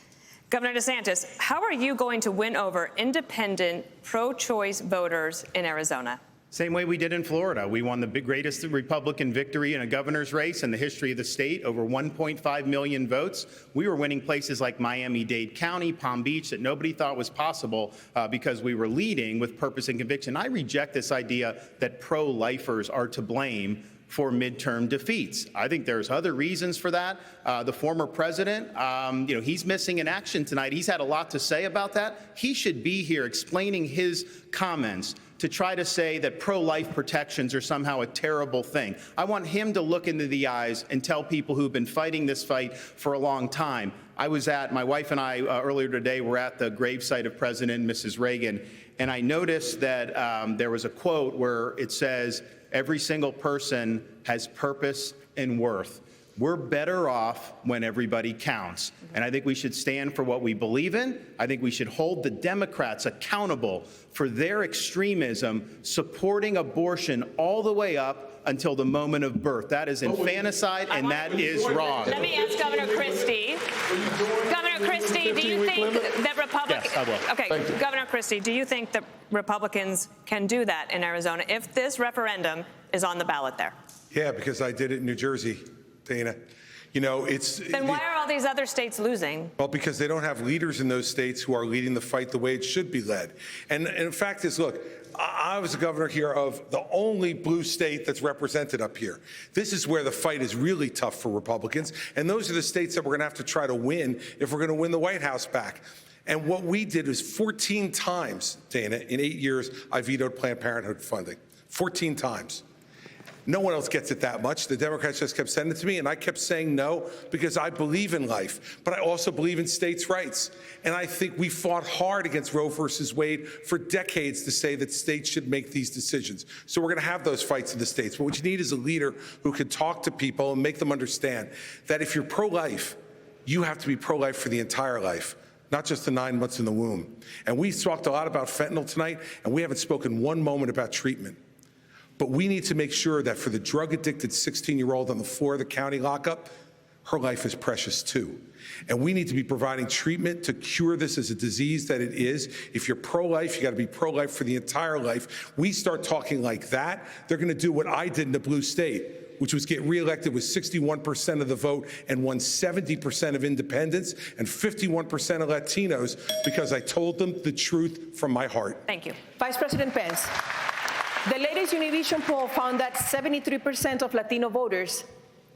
Speaker 11: Governor DeSantis, how are you going to win over independent, pro-choice voters in Arizona?
Speaker 5: Same way we did in Florida. We won the greatest Republican victory in a governor's race in the history of the state, over 1.5 million votes. We were winning places like Miami-Dade County, Palm Beach, that nobody thought was possible because we were leading with purpose and conviction. I reject this idea that pro-lifers are to blame for midterm defeats. I think there's other reasons for that. The former president, he's missing in action tonight. He's had a lot to say about that. He should be here explaining his comments to try to say that pro-life protections are somehow a terrible thing. I want him to look into the eyes and tell people who've been fighting this fight for a long time. My wife and I earlier today were at the gravesite of President and Mrs. Reagan, and I noticed that there was a quote where it says, "Every single person has purpose and worth." We're better off when everybody counts. And I think we should stand for what we believe in. I think we should hold the Democrats accountable for their extremism, supporting abortion all the way up until the moment of birth. That is infanticide, and that is wrong.
Speaker 11: Let me ask Governor Christie. Governor Christie, do you think that Republicans...
Speaker 5: Yes, I will.
Speaker 11: Okay, Governor Christie, do you think that Republicans can do that in Arizona if this referendum is on the ballot there?
Speaker 3: Yeah, because I did it in New Jersey, Dana. You know, it's...
Speaker 11: Then why are all these other states losing?
Speaker 3: Well, because they don't have leaders in those states who are leading the fight the way it should be led. And the fact is, look, I was the governor here of the only blue state that's represented up here. This is where the fight is really tough for Republicans, and those are the states that we're going to have to try to win if we're going to win the White House back. And what we did was 14 times, Dana, in 8 years, I vetoed Planned Parenthood funding. 14 times. No one else gets it that much. The Democrats just kept sending it to me, and I kept saying no because I believe in life, but I also believe in states' rights. And I think we fought hard against Roe versus Wade for decades to say that states should make these decisions. So we're going to have those fights in the states. But what you need is a leader who can talk to people and make them understand that if you're pro-life, you have to be pro-life for the entire life, not just the 9 months in the womb. And we talked a lot about fentanyl tonight, and we haven't spoken one moment about treatment. But we need to make sure that for the drug-addicted 16-year-old on the floor of the county lockup, her life is precious too. And we need to be providing treatment to cure this as a disease that it is. If you're pro-life, you got to be pro-life for the entire life. We start talking like that, they're going to do what I did in the blue state, which was get reelected with 61% of the vote and won 70% of independents and 51% of Latinos because I told them the truth from my heart.
Speaker 11: Thank you.
Speaker 10: Vice President Pence. The latest Univision poll found that 73% of Latino voters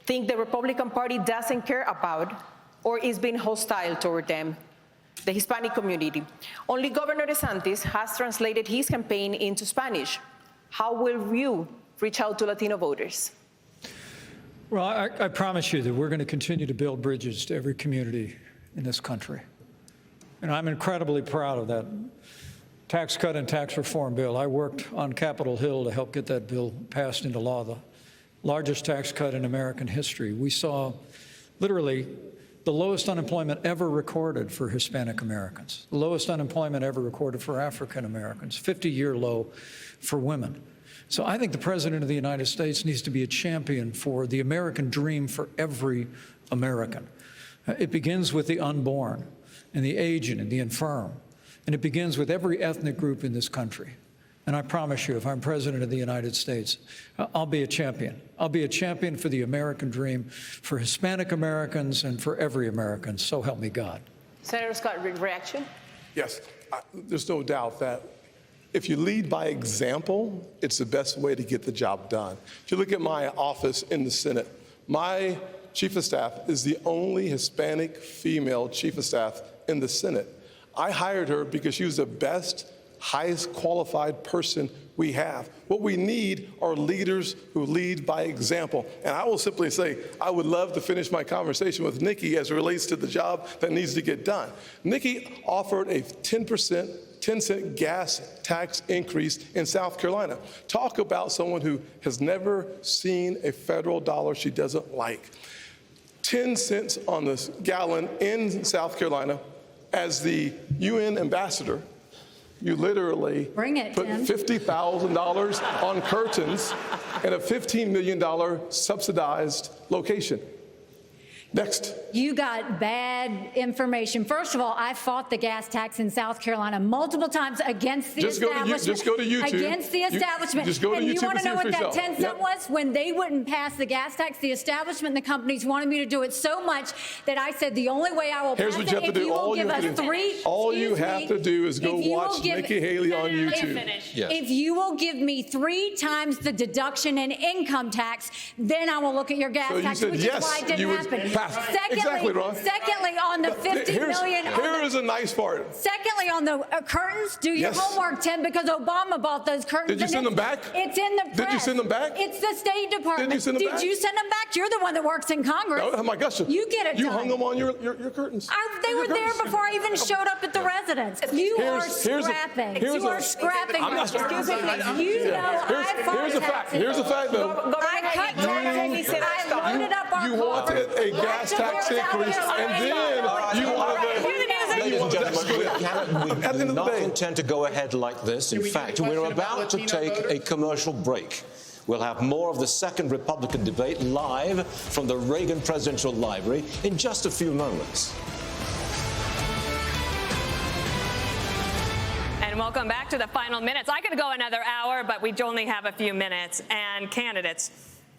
Speaker 10: think the Republican Party doesn't care about or is being hostile toward them, the Hispanic community. Only Governor DeSantis has translated his campaign into Spanish. How will you reach out to Latino voters?
Speaker 6: Well, I promise you that we're going to continue to build bridges to every community in this country. And I'm incredibly proud of that tax cut and tax reform bill. I worked on Capitol Hill to help get that bill passed into law, the largest tax cut in American history. We saw literally the lowest unemployment ever recorded for Hispanic Americans, the lowest unemployment ever recorded for African Americans, 50-year low for women. So I think the President of the United States needs to be a champion for the American dream for every American. It begins with the unborn and the aged and the infirm. And it begins with every ethnic group in this country. And I promise you, if I'm President of the United States, I'll be a champion. I'll be a champion for the American dream, for Hispanic Americans and for every American. So help me God.
Speaker 10: Senator Scott, reaction?
Speaker 7: Yes, there's no doubt that if you lead by example, it's the best way to get the job done. If you look at my office in the Senate, my chief of staff is the only Hispanic female chief of staff in the Senate. I hired her because she was the best, highest qualified person we have. What we need are leaders who lead by example. And I will simply say, I would love to finish my conversation with Nikki as it relates to the job that needs to get done. Nikki offered a 10-cent gas tax increase in South Carolina. Talk about someone who has never seen a federal dollar she doesn't like. 10 cents on the gallon in South Carolina. As the UN ambassador, you literally put $50,000 on curtains in a $15 million subsidized location. Next.
Speaker 8: You got bad information. First of all, I fought the gas tax in South Carolina multiple times against the establishment.
Speaker 7: Just go to YouTube.
Speaker 8: Against the establishment.
Speaker 7: Just go to YouTube
Speaker 8: and you want to know what that 10 cent
Speaker 7: Yep.
Speaker 8: was? When they wouldn't pass the gas tax, the establishment and the companies wanted me to do it so much that I said the only way I will
Speaker 7: Here's
Speaker 8: pass
Speaker 7: what you have
Speaker 8: it
Speaker 7: to
Speaker 8: if
Speaker 7: do.
Speaker 8: you will
Speaker 7: All
Speaker 8: give
Speaker 7: you have
Speaker 8: us
Speaker 7: to do.
Speaker 8: three.
Speaker 7: All you have to do is go
Speaker 8: if you will
Speaker 7: watch
Speaker 8: give-
Speaker 7: Nikki Haley on YouTube.
Speaker 9: Yes.
Speaker 8: If you will give me 3 times the deduction in income tax, then I will look at your gas
Speaker 7: So you
Speaker 8: tax,
Speaker 7: said
Speaker 8: which
Speaker 7: yes,
Speaker 8: is why it
Speaker 7: you
Speaker 8: didn't
Speaker 7: would
Speaker 8: happen.
Speaker 7: pass Exactly, Ron.
Speaker 8: Secondly, on the 50 million.
Speaker 7: Here is a nice part.
Speaker 8: Secondly, on the curtains, do your homework, Tim, because Obama bought those curtains.
Speaker 7: Did you send them back?
Speaker 8: It's in the press.
Speaker 7: Did you send them back?
Speaker 8: It's the State Department.
Speaker 7: Did you send them back?
Speaker 8: Did you send them back? You're the one that works in Congress.
Speaker 7: Oh my gosh.
Speaker 8: You get it
Speaker 7: You
Speaker 8: done.
Speaker 7: hung them on your curtains.
Speaker 8: They were there before I even showed up at the residence. You are scrapping. You are scrapping.
Speaker 7: I'm not
Speaker 8: Excuse me.
Speaker 7: Here's a fact. Here's a fact, though.
Speaker 8: I cut taxes. I loaded up our
Speaker 7: You wanted a gas tax increase, and then you wanted
Speaker 9: Ladies and gentlemen, we do not intend to go ahead like this. In fact, we're about to take a commercial break. We'll have more of the second Republican debate live from the Reagan Presidential Library in just a few moments.
Speaker 11: And welcome back to the final minutes. I could go another hour, but we only have a few minutes. And candidates,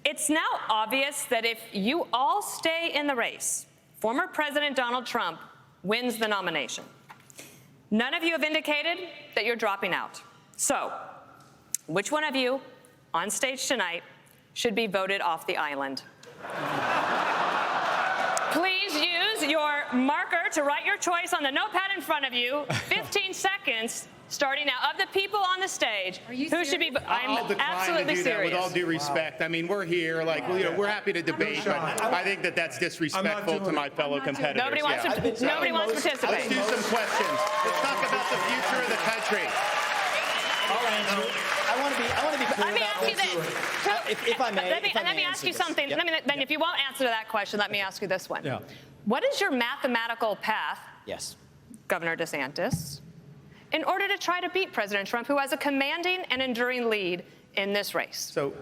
Speaker 11: it's now obvious that if you all stay in the race, former President Donald Trump wins the nomination. None of you have indicated that you're dropping out. So, which one of you on stage tonight should be voted off the island? Please use your marker to write your choice on the notepad in front of you. 15 seconds starting now. Of the people on the stage, who should be?
Speaker 5: I'll decline
Speaker 11: absolutely
Speaker 5: to do that
Speaker 11: serious.
Speaker 5: with all due respect. I mean, we're here, we're happy to debate, but I think that that's disrespectful to my fellow competitors.
Speaker 11: Nobody wants to participate.
Speaker 5: Let's do some questions. Let's talk about the future of the country.
Speaker 12: I want to be clear.
Speaker 11: Let me ask you this.
Speaker 12: If I may.
Speaker 11: Let me ask you something.
Speaker 12: Yep.
Speaker 11: Then if you won't answer to that question, let me ask you this one.
Speaker 6: Yeah.
Speaker 11: What is your mathematical path,
Speaker 12: Yes.
Speaker 11: Governor DeSantis, in order to try to beat President Trump, who has a commanding and enduring lead in this race?
Speaker 5: So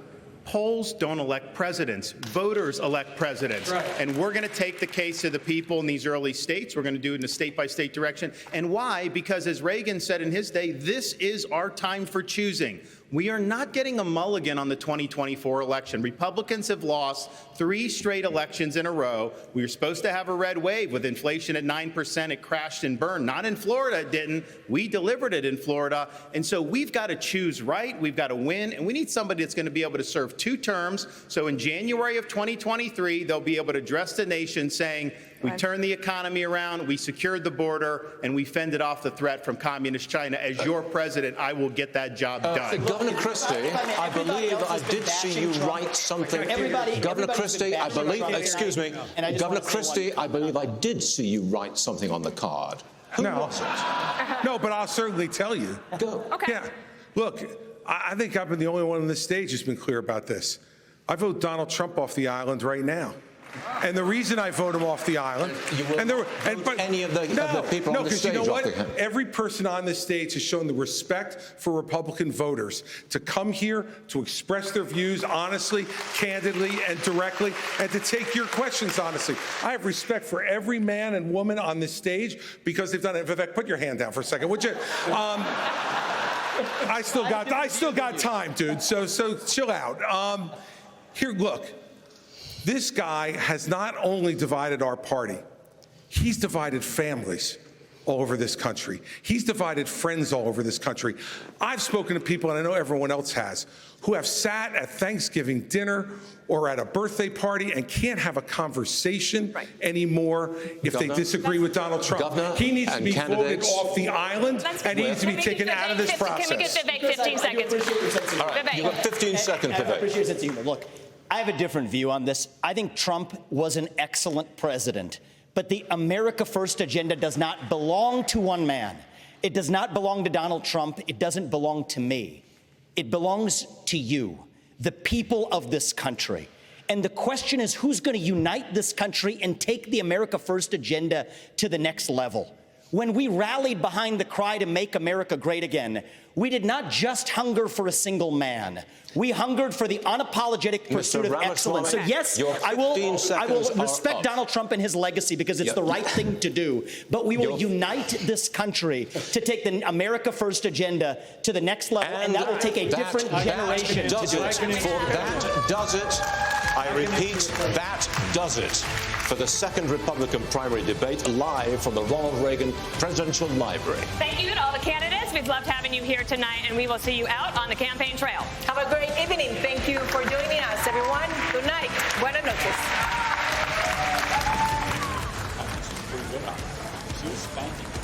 Speaker 5: polls don't elect presidents. Voters elect presidents.
Speaker 3: Right.
Speaker 5: And we're going to take the case of the people in these early states. We're going to do it in a state-by-state direction. And why? Because as Reagan said in his day, this is our time for choosing. We are not getting a mulligan on the 2024 election. Republicans have lost 3 straight elections in a row. We were supposed to have a red wave with inflation at 9%. It crashed and burned. Not in Florida, it didn't. We delivered it in Florida. And so we've got to choose right. We've got to win. And we need somebody that's going to be able to serve 2 terms. So in January of 2023, they'll be able to address the nation saying, we turned the economy around, we secured the border, and we fended off the threat from communist China. As your president, I will get that job done.
Speaker 9: Governor Christie, I believe I did see you write something. Governor Christie, I believe, excuse me, Governor Christie, I believe I did see you write something on the card. Who was it?
Speaker 3: No, but I'll certainly tell you.
Speaker 9: Go.
Speaker 11: Okay.
Speaker 3: Yeah. Look, I think I've been the only one on this stage who's been clear about this. I vote Donald Trump off the island right now. And the reason I vote him off the island,
Speaker 9: but any of the people on the stage,
Speaker 3: because you know what? Every person on this stage has shown the respect for Republican voters to come here to express their views honestly, candidly, and directly, and to take your questions honestly. I have respect for every man and woman on this stage because they've done it. Vivek, put your hand down for a second, would you? I still got time, dude. So chill out. Here, look. This guy has not only divided our party, he's divided families all over this country. He's divided friends all over this country. I've spoken to people, and I know everyone else has, who have sat at Thanksgiving dinner or at a birthday party and can't have a conversation anymore if they disagree with Donald Trump. He needs to be voted off the island, and he needs to be taken out of this process.
Speaker 11: Can we get Vivek 15 seconds?
Speaker 9: All right, you've got 15 seconds, Vivek.
Speaker 12: I appreciate it, humor. Look, I have a different view on this. I think Trump was an excellent president, but the America First agenda does not belong to one man. It does not belong to Donald Trump. It doesn't belong to me. It belongs to you, the people of this country. And the question is, who's going to unite this country and take the America First agenda to the next level? When we rallied behind the cry to make America great again, we did not just hunger for a single man. We hungered for the unapologetic pursuit of excellence. So yes, I will respect Donald Trump and his legacy because it's the right thing to do. But we will unite this country to take the America First agenda to the next level, and that will take a different generation to do it.
Speaker 9: That does it. I repeat, that does it for the second Republican primary debate live from the Ronald Reagan Presidential Library.
Speaker 11: Thank you to all the candidates. We've loved having you here tonight, and we will see you out on the campaign trail.
Speaker 15: Have a great evening. Thank you for joining us, everyone. Good night. Buenas noches. Seuss. Thank you.